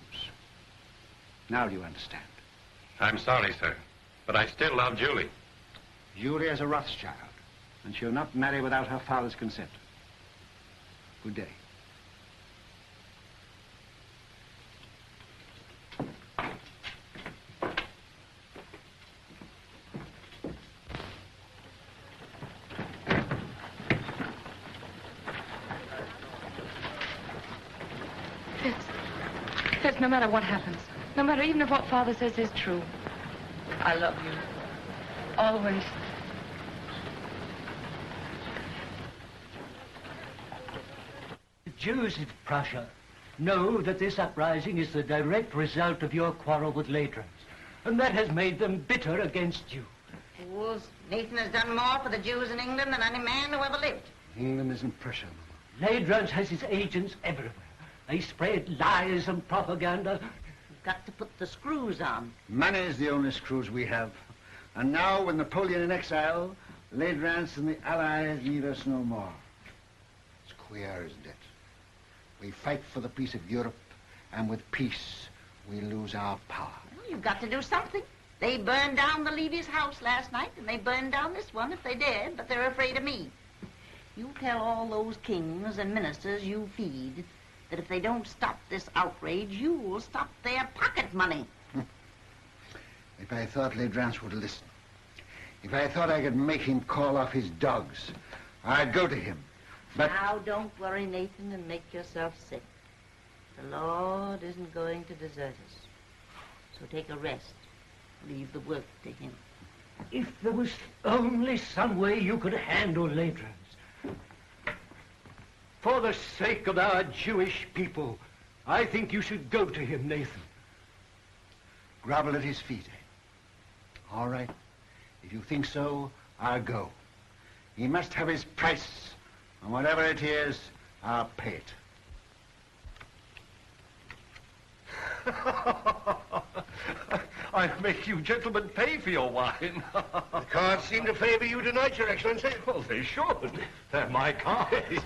Now do you understand? I'm sorry, sir, but I still love Julie. Julie is a Rothschild, and she'll not marry without her father's consent. Good day. Fitz, no matter what happens, no matter even if what Father says is true, I love you. Always. The Jews of Prussia know that this uprising is the direct result of your quarrel with Ladrans, and that has made them bitter against you. Fools, Nathan has done more for the Jews in England than any man who ever lived. England isn't Prussia. Ladrans has his agents everywhere. They spread lies and propaganda. You've got to put the screws on. Money is the only screws we have. And now, with Napoleon in exile, Ladrans and the Allies need us no more. It's queer, isn't it? We fight for the peace of Europe, and with peace, we lose our power. Well, you've got to do something. They burned down the Levy's house last night, and they burned down this one if they dared, but they're afraid of me. You tell all those kings and ministers you feed that if they don't stop this outrage, you'll stop their pocket money. If I thought Ladrans would listen, if I thought I could make him call off his dogs, I'd go to him. But now, don't worry, Nathan, and make yourself sick. The Lord isn't going to desert us. So take a rest. Leave the work to him. If there was only some way you could handle Ladrans. For the sake of our Jewish people, I think you should go to him, Nathan. Grovel at his feet, eh? All right. If you think so, I'll go. He must have his price, and whatever it is, I'll pay it. I'll make you gentlemen pay for your wine. The cards seem to favor you tonight, Your Excellency. Well, they should. They're my cards.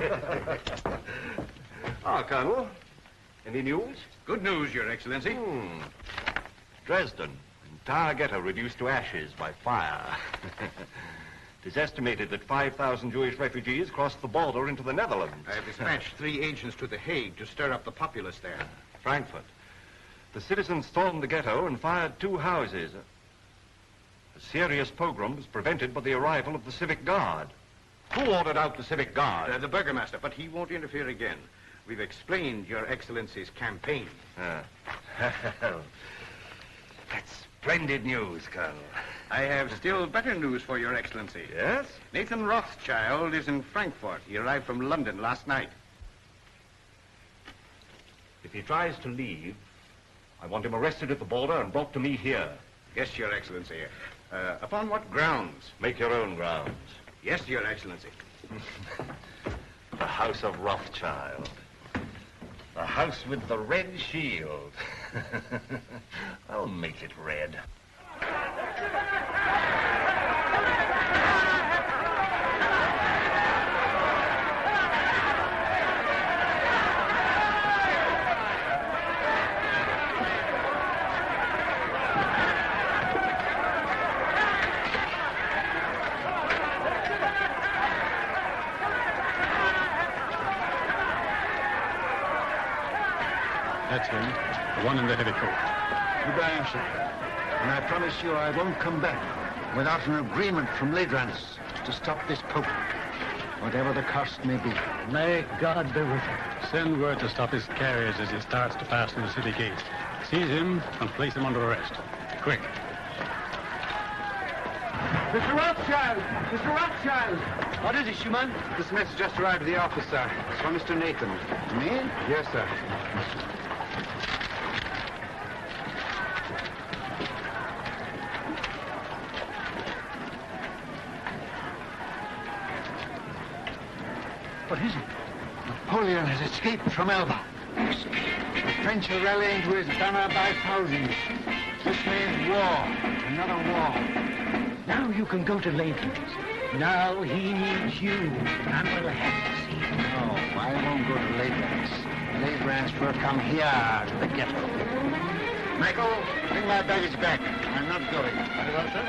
Colonel, any news? Good news, Your Excellency. Dresden, entire ghetto reduced to ashes by fire. It is estimated that 5,000 Jewish refugees crossed the border into the Netherlands. I have dispatched 3 agents to The Hague to stir up the populace there. Frankfurt. The citizens stormed the ghetto and fired 2 houses. A serious pogrom was prevented by the arrival of the civic guard. Who ordered out the civic guard? The burgomaster, but he won't interfere again. We've explained Your Excellency's campaign. That's splendid news, Colonel. I have still better news for Your Excellency. Yes? Nathan Rothschild is in Frankfurt. He arrived from London last night. If he tries to leave, I want him arrested at the border and brought to me here. Yes, Your Excellency. Upon what grounds? Make your own grounds. Yes, Your Excellency. The House of Rothschild. The house with the red shield. I'll make it red. That's him, the one in the heavy coat. Goodbye, sir. And I promise you I won't come back without an agreement from Ladrans to stop this pope, whatever the cost may be. May God be with you. Send word to stop his carriage as he starts to pass through the city gate. Seize him and place him under arrest. Quick. Mr. Rothschild! Mr. Rothschild! What is it, Schumann? This message just arrived at the office, sir. It's from Mr. Nathan. Me? Yes, sir. What is it? Napoleon has escaped from Elba. The French are rallying to his banner by thousands. This means war. Another war. Now you can go to Lathams. Now he needs you, and we'll have to see him. No, I won't go to Ladrans. Ladrans will come here to the ghetto. Michael, bring my baggage back. I'm not going. Very well, sir.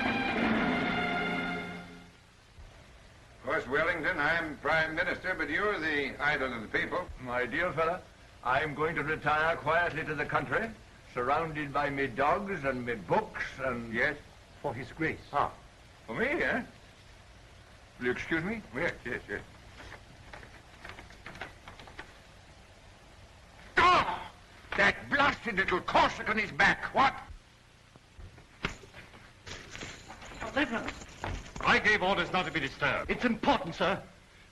Of course, Wellington, I'm Prime Minister, but you're the idol of the people. My dear fella, I'm going to retire quietly to the country, surrounded by me dogs and me books and... Yes? For his grace. Ah, for me, eh? Will you excuse me? Yes, yes, yes. Ah! That blasted little Corsican is back. What? Ladrans. I gave orders not to be disturbed. It's important, sir.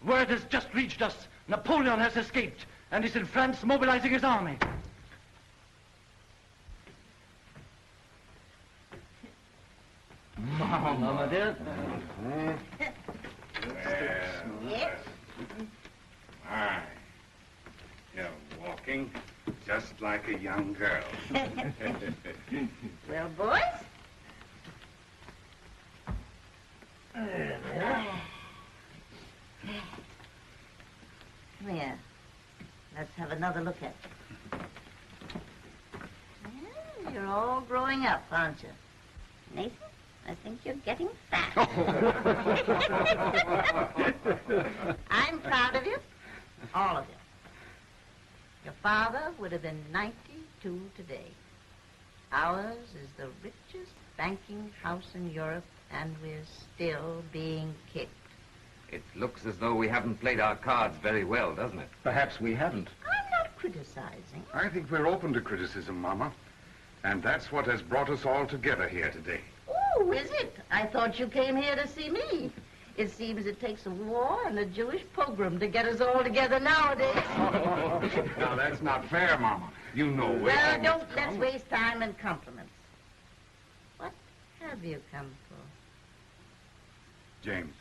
Word has just reached us. Napoleon has escaped and is in France mobilizing his army. Mama, dear. Yes? My, you're walking just like a young girl. Well, boys? Here. Let's have another look at it. Well, you're all growing up, aren't you? Nathan, I think you're getting fat. I'm proud of you. All of you. Your father would have been 92 today. Ours is the richest banking house in Europe, and we're still being kicked. It looks as though we haven't played our cards very well, doesn't it? Perhaps we haven't. I'm not criticizing. I think we're open to criticism, Mama. And that's what has brought us all together here today. Oh, is it? I thought you came here to see me. It seems it takes a war and a Jewish pogrom to get us all together nowadays. Now, that's not fair, Mama. You know we're Well, almost don't let's come. waste time in compliments. What have you come for? James.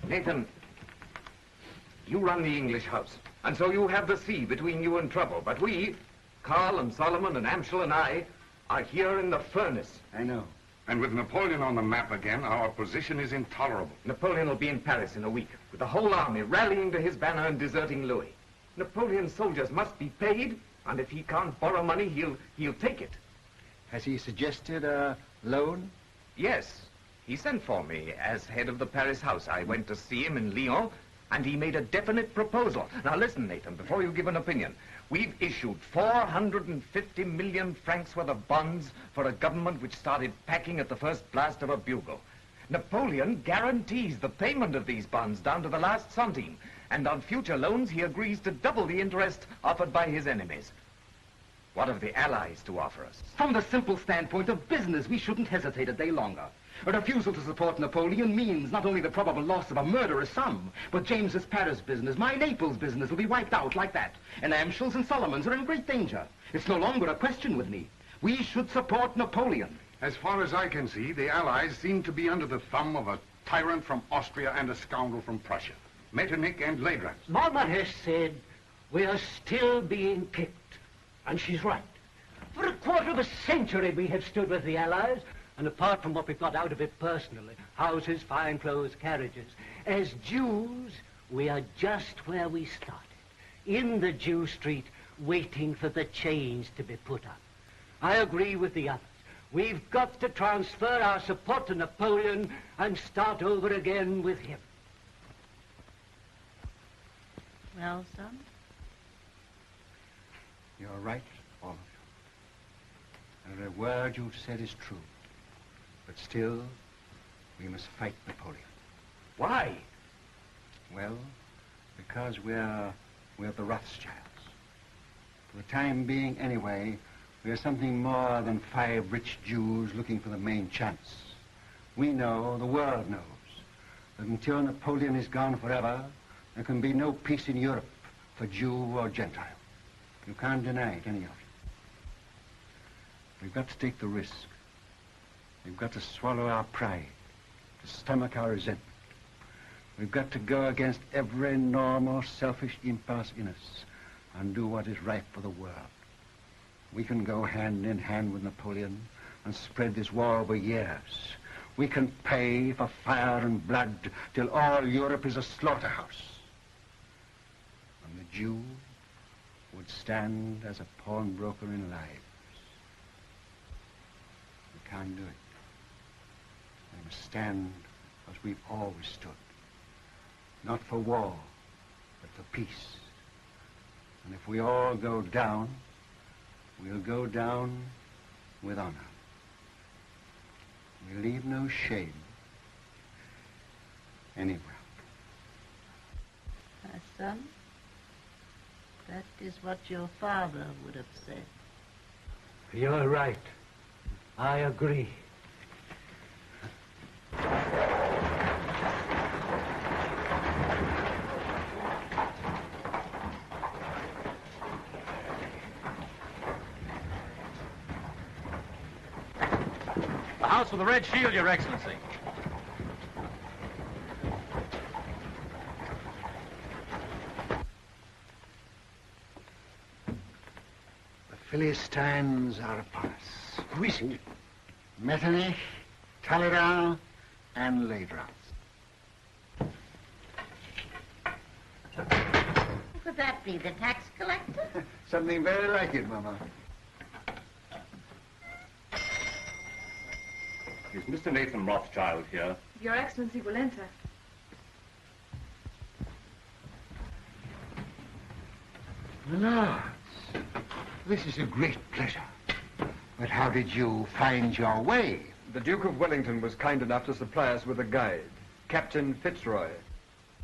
Nathan, you run the English house, and so you have the sea between you and trouble. But we, Carl and Solomon and Amschel and I, are here in the furnace. I know. And with Napoleon on the map again, our position is intolerable. Napoleon will be in Paris in a week, with the whole army rallying to his banner and deserting Louis. Napoleon's soldiers must be paid, and if he can't borrow money, he'll take it. Has he suggested a loan? Yes. He sent for me as head of the Paris house. I went to see him in Lyon, and he made a definite proposal. Now listen, Nathan, before you give an opinion. We've issued 450 million francs worth of bonds for a government which started packing at the first blast of a bugle. Napoleon guarantees the payment of these bonds down to the last centime, and on future loans he agrees to double the interest offered by his enemies. What have the Allies to offer us? From the simple standpoint of business, we shouldn't hesitate a day longer. A refusal to support Napoleon means not only the probable loss of a murderous sum, but James's Paris business, my Naples business, will be wiped out like that. And Amschel's and Solomon's are in great danger. It's no longer a question with me. We should support Napoleon. As far as I can see, the Allies seem to be under the thumb of a tyrant from Austria and a scoundrel from Prussia. Metternich and Leidrans. Mama has said we are still being kicked, and she's right. For a quarter of a century we have stood with the Allies, and apart from what we've got out of it personally, houses, fine clothes, carriages, as Jews, we are just where we started, in the Jew street, waiting for the change to be put up. I agree with the others. We've got to transfer our support to Napoleon and start over again with him. Well, son? You're right, all of you. Every word you've said is true. But still, we must fight Napoleon. Why? Well, because we're the Rothschilds. For the time being, anyway, we're something more than 5 rich Jews looking for the main chance. We know, the world knows, that until Napoleon is gone forever, there can be no peace in Europe for Jew or Gentile. You can't deny it, any of you. We've got to take the risk. We've got to swallow our pride, to stomach our resentment. We've got to go against every normal, selfish impulse in us and do what is right for the world. We can go hand in hand with Napoleon and spread this war over years. We can pay for fire and blood till all Europe is a slaughterhouse. And the Jew would stand as a pawnbroker in lives. We can't do it. We must stand as we've always stood. Not for war, but for peace. And if we all go down, we'll go down with honor. We leave no shame anywhere. My son, that is what your father would have said. You're right. I agree. The House with the Red Shield, Your Excellency. The Philistines are upon us. Who is it? Metternich, Talleyrand, and Leidrans. Who could that be, the tax collector? Something very like it, Mama. Is Mr. Nathan Rothschild here? Your Excellency will enter. Lords, this is a great pleasure. But how did you find your way? The Duke of Wellington was kind enough to supply us with a guide, Captain Fitzroy,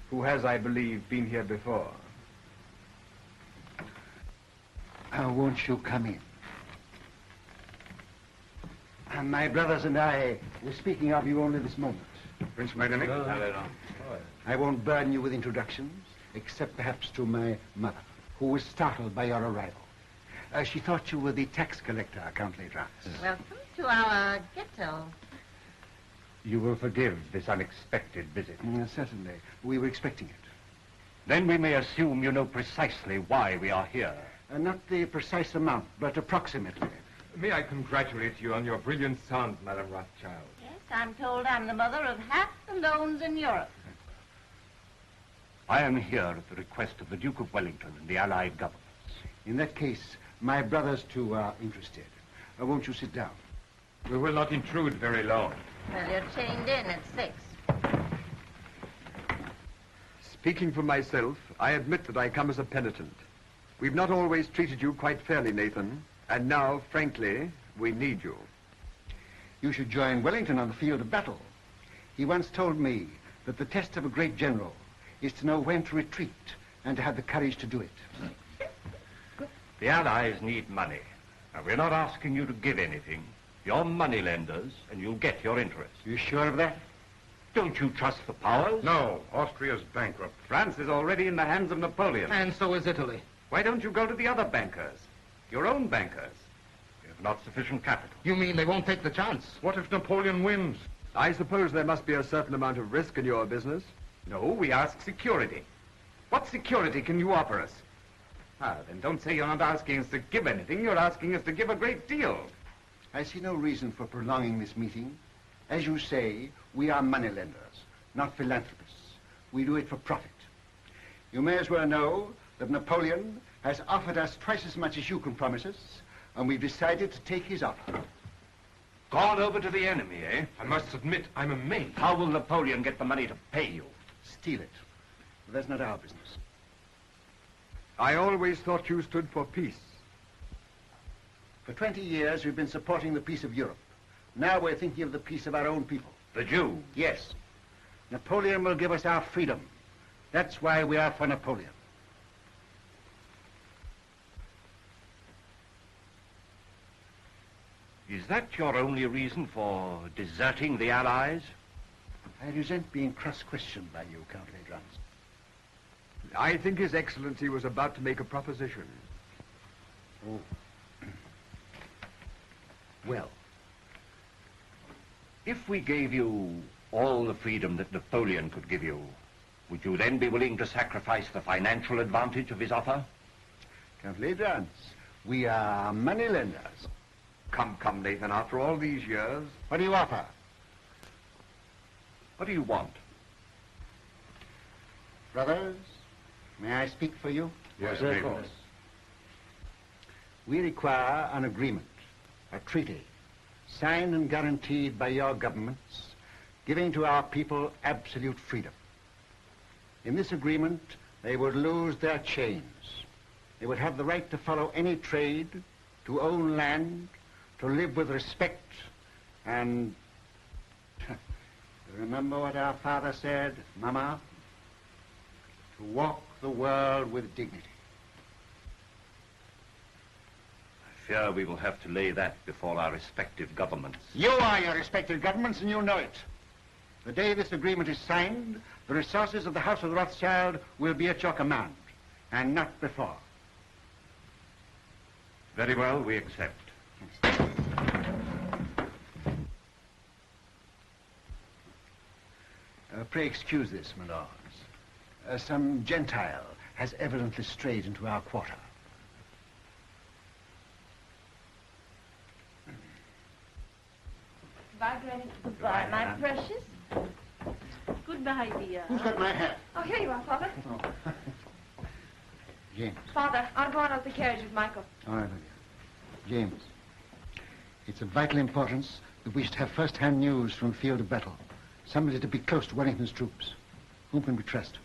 who has, I believe, been here before. Won't you come in? My brothers and I were speaking of you only this moment. Prince Metternich. I won't burden you with introductions, except perhaps to my mother, who was startled by your arrival. She thought you were the tax collector, Count Ledrans. Welcome to our ghetto. You will forgive this unexpected visit. Certainly. We were expecting it. Then we may assume you know precisely why we are here. Not the precise amount, but approximately. May I congratulate you on your brilliant son, Madame Rothschild. Yes, I'm told I'm the mother of half the loans in Europe. I am here at the request of the Duke of Wellington and the Allied governments. In that case, my brothers, too, are interested. Won't you sit down? We will not intrude very long. Well, you're chained in at 6. Speaking for myself, I admit that I come as a penitent. We've not always treated you quite fairly, Nathan. And now, frankly, we need you. You should join Wellington on the field of battle. He once told me that the test of a great general is to know when to retreat and to have the courage to do it. The Allies need money. Now, we're not asking you to give anything. You're money lenders, and you'll get your interest. You sure of that? Don't you trust the powers? No, Austria's bankrupt. France is already in the hands of Napoleon. And so is Italy. Why don't you go to the other bankers? Your own bankers. You have not sufficient capital. You mean they won't take the chance? What if Napoleon wins? I suppose there must be a certain amount of risk in your business. No, we ask security. What security can you offer us? Ah, then don't say you're not asking us to give anything. You're asking us to give a great deal. I see no reason for prolonging this meeting. As you say, we are moneylenders, not philanthropists. We do it for profit. You may as well know that Napoleon has offered us twice as much as you can promise us, and we've decided to take his offer. Gone over to the enemy, eh? I must admit, I'm amazed. How will Napoleon get the money to pay you? Steal it. But that's not our business. I always thought you stood for peace. For 20 years, we've been supporting the peace of Europe. Now we're thinking of the peace of our own people. The Jews? Yes. Napoleon will give us our freedom. That's why we are for Napoleon. Is that your only reason for deserting the Allies? I resent being cross-questioned by you, Count Ledrans. I think His Excellency was about to make a proposition. Oh. Well, if we gave you all the freedom that Napoleon could give you, would you then be willing to sacrifice the financial advantage of his offer? Count Ledrans, we are moneylenders. Come, Nathan, after all these years... What do you offer? What do you want? Brothers, may I speak for you? Yes, of course. We require an agreement, a treaty, signed and guaranteed by your governments, giving to our people absolute freedom. In this agreement, they would lose their chains. They would have the right to follow any trade, to own land, to live with respect, and... Remember what our father said, Mama? To walk the world with dignity. I fear we will have to lay that before our respective governments. You are your respective governments, and you know it. The day this agreement is signed, the resources of the House of Rothschild will be at your command, and not before. Very well, we accept. Pray excuse this, my lords. Some Gentile has evidently strayed into our quarter. Goodbye, my precious. Goodbye, dear. Who's got my hat? Oh, here you are, Father. Oh. James. Father, I'll go out of the carriage with Michael. All right, my dear. James, it's of vital importance that we should have first-hand news from the field of battle. Somebody to be close to Wellington's troops. Whom can we trust?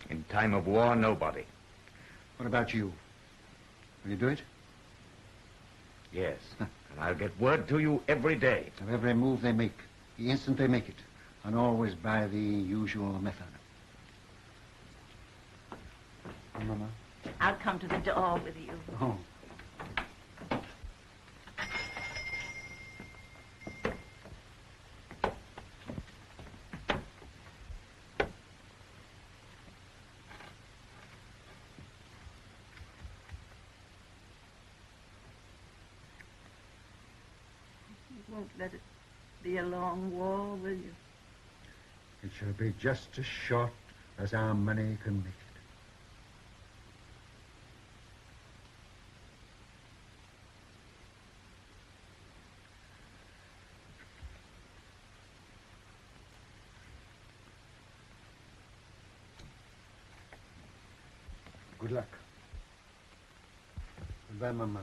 In time of war, nobody. What about you? Will you do it? Yes. And I'll get word to you every day. Of every move they make, the instant they make it, and always by the usual method. Mama? I'll come to the door with you. Oh. won't let it be a long war, will you? It shall be just as short as our money can make it. Good luck. Goodbye, Mama.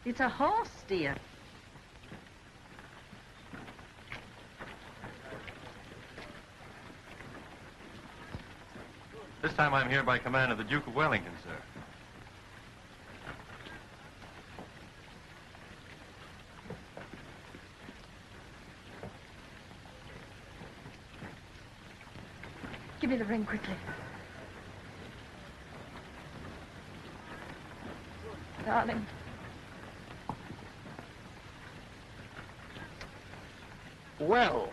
It's a horse, dear. This time I'm here by command of the Duke of Wellington, sir. Give me the ring quickly. Darling. Well,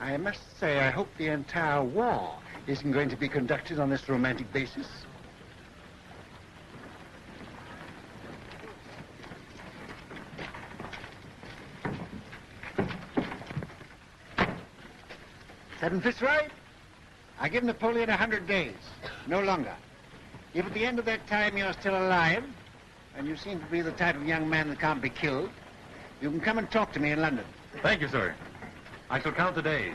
I must say I hope the entire war isn't going to be conducted on this romantic basis. Seven Fitzroy, I give Napoleon 100 days, no longer. If at the end of that time you're still alive, and you seem to be the type of young man that can't be killed, you can come and talk to me in London. Thank you, sir. I shall count the days.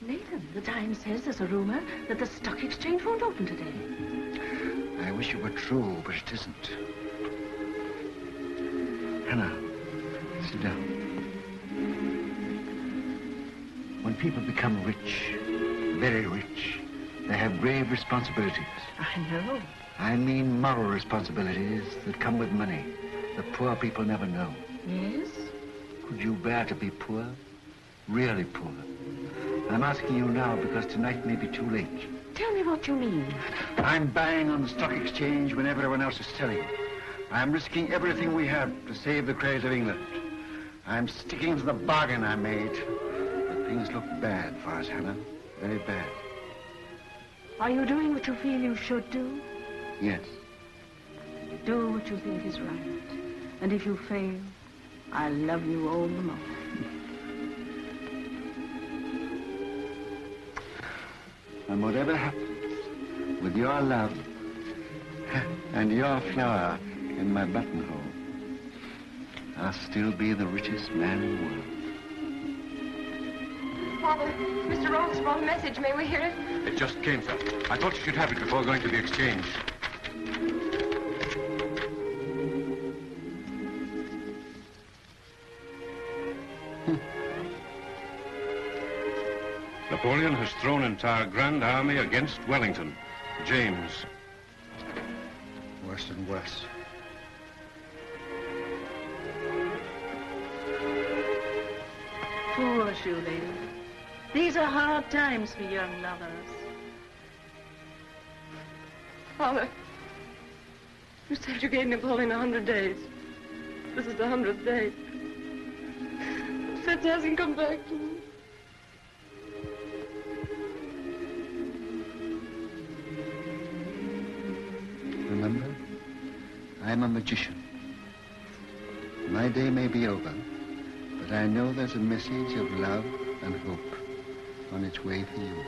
Nathan, the Times says there's a rumor that the stock exchange won't open today. I wish it were true, but it isn't. Hannah, sit down. When people become rich, very rich, they have grave responsibilities. I know. I mean moral responsibilities that come with money that poor people never know. Yes? Could you bear to be poor? Really poor? I'm asking you now because tonight may be too late. Tell me what you mean. I'm buying on the stock exchange when everyone else is selling. I'm risking everything we have to save the credit of England. I'm sticking to the bargain I made. But things look bad for us, Hannah. Very bad. Are you doing what you feel you should do? Yes. Do what you think is right. And if you fail, I'll love you all the more. And whatever happens, with your love and your flower in my buttonhole, I'll still be the richest man in the world. Father, Mr. Ross brought a message. May we hear it? It just came, sir. I thought you should have it before going to the exchange. Napoleon has thrown entire grand army against Wellington. James. Worse and worse. Poor shoe lady. These are hard times for young lovers. Father, you said you gave Napoleon 100 days. This is the 100th day. Fitz hasn't come back to me. Remember, I'm a magician. My day may be over, but I know there's a message of love and hope on its way for you.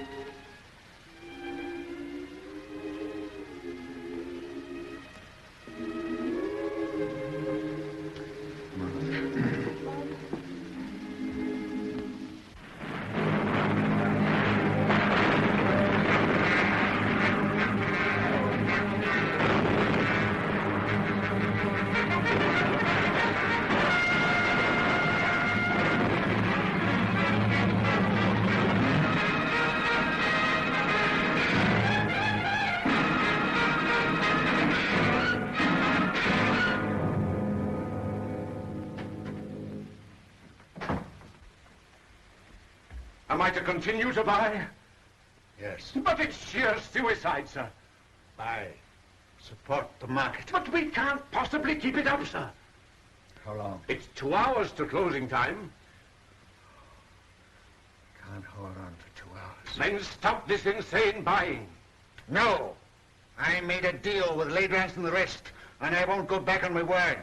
Am I to continue to buy? Yes. But it's sheer suicide, sir. Buy. Support the market. But we can't possibly keep it up, sir. How long? It's 2 hours to closing time. Can't hold on for 2 hours. Then stop this insane buying. No. I made a deal with Ledrans and the rest, and I won't go back on my word.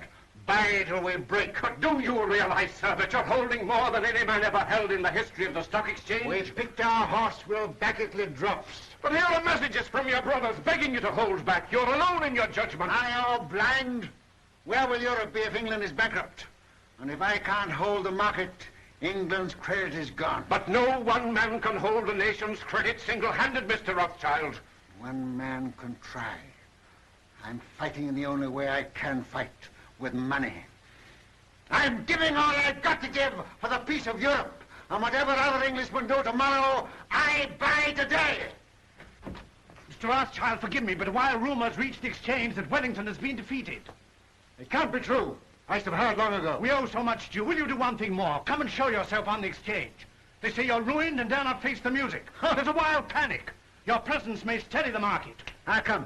Buy till we break. But do you realize, sir, that you're holding more than any man ever held in the history of the stock exchange? We've picked our horse, we'll back it till it drops. But here are messages from your brothers begging you to hold back. You're alone in your judgment. I am blind. Where will Europe be if England is bankrupt? And if I can't hold the market, England's credit is gone. But no one man can hold the nation's credit single-handed, Mr. Rothschild. One man can try. I'm fighting in the only way I can fight, with money. I'm giving all I've got to give for the peace of Europe. And whatever other Englishmen do tomorrow, I buy today. Mr. Rothschild, forgive me, but while rumors reach the exchange that Wellington has been defeated. It can't be true. I should have heard long ago. We owe so much to you. Will you do one thing more? Come and show yourself on the exchange. They say you're ruined and dare not face the music. There's a wild panic. Your presence may steady the market. I'll come.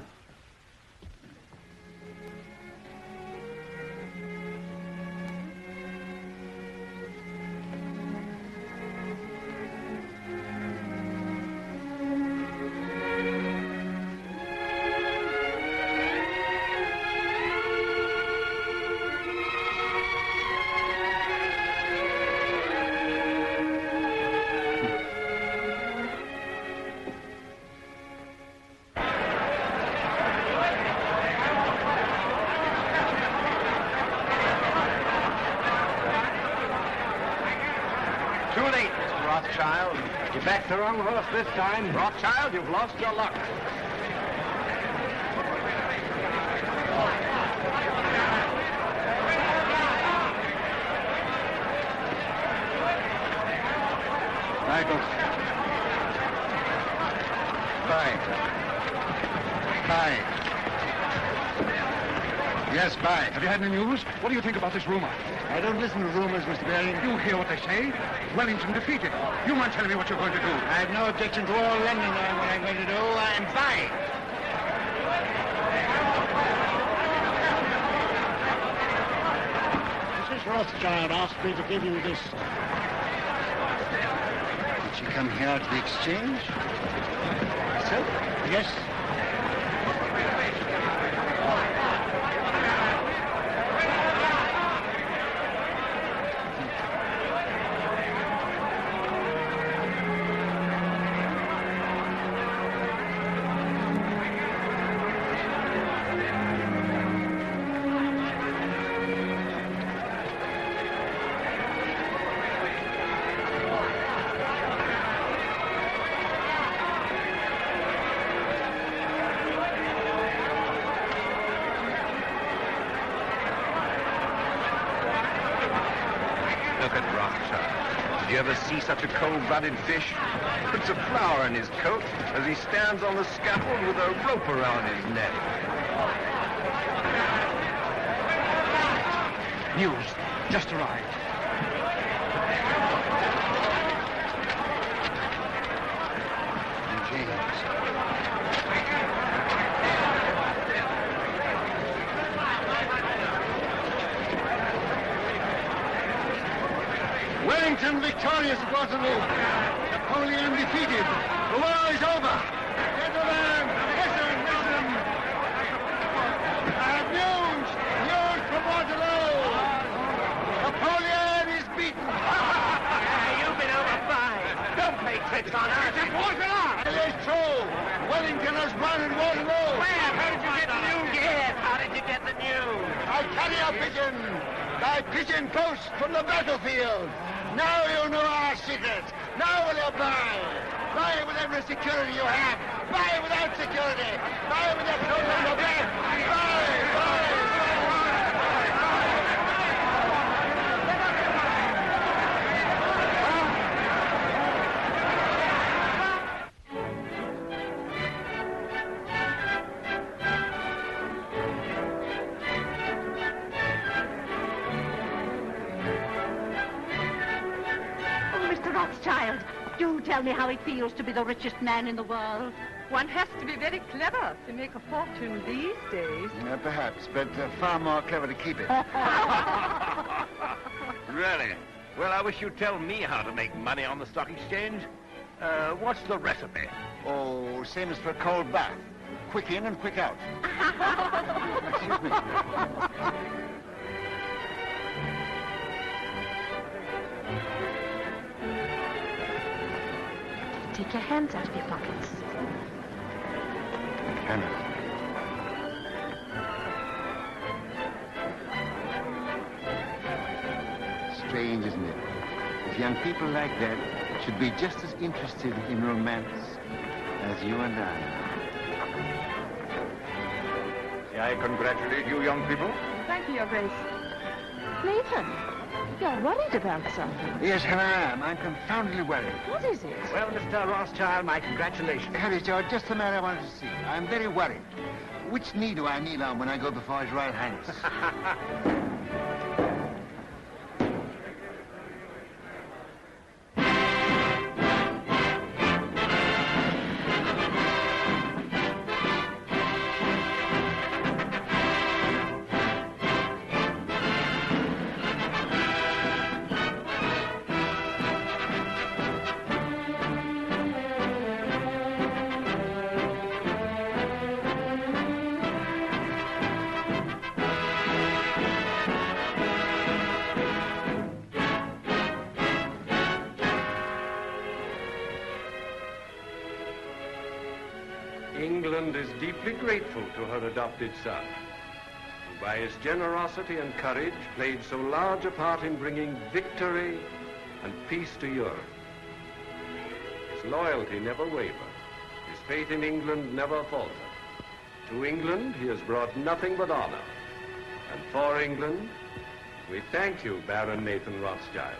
Too late, Mr. Rothschild. You backed the wrong horse this time. Rothschild, you've lost your luck. Michael. Buy. Yes, buy. Have you had any news? What do you think about this rumor? I don't listen to rumors, Mr. Baring. You hear what they say? Wellington defeated. You mind telling me what you're going to do? I have no objection to all London knowing what I'm going to do. I'm buying. Mrs. Rothschild asked me to give you this. Did she come here to the exchange? So? Yes. Look at Rothschild. Did you ever see such a cold-blooded fish? Puts a flower in his coat as he stands on the scaffold with a rope around his neck. News. Just arrived. victorious at Waterloo. Napoleon defeated. The war is over. Gentlemen, listen. I have news from Waterloo. Napoleon is beaten. You've been overfired. Don't play tricks on us. It's Waterloo. It is true. Wellington has won in Waterloo. Where? How did you get the news? Yes, how did you get the news? I carry a pigeon. My pigeon post from the battlefield. Now you know our secret. Now will you buy? Buy with every security you have. Buy without security. Buy with your clothes on your back. Buy. Rothschild, do tell me how it feels to be the richest man in the world. One has to be very clever to make a fortune these days. Perhaps, but far more clever to keep it. Really? Well, I wish you'd tell me how to make money on the stock exchange. What's the recipe? Oh, same as for a cold bath. Quick in and quick out. Excuse me. Take your hands out of your pockets. Hannah. Strange, isn't it? If young people like that should be just as interested in romance as you and I. May I congratulate you, young people? Thank you, Your Grace. Nathan, you're worried about something. Yes, Hannah, I am. I'm confoundedly worried. What is it? Well, Mr. Rothschild, my congratulations. Harry, George, just the man I wanted to see. I'm very worried. Which knee do I kneel on when I go before His Royal Highness? England is deeply grateful to her adopted son, who by his generosity and courage played so large a part in bringing victory and peace to Europe. His loyalty never wavered. His faith in England never faltered. To England, he has brought nothing but honor. And for England, we thank you, Baron Nathan Rothschild.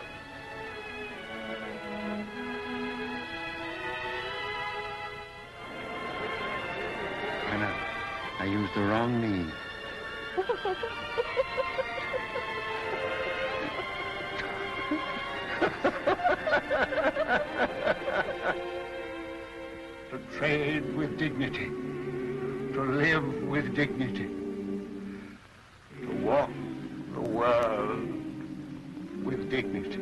Hannah, I used the wrong knee. To trade with dignity, to live with dignity, to walk the world with dignity.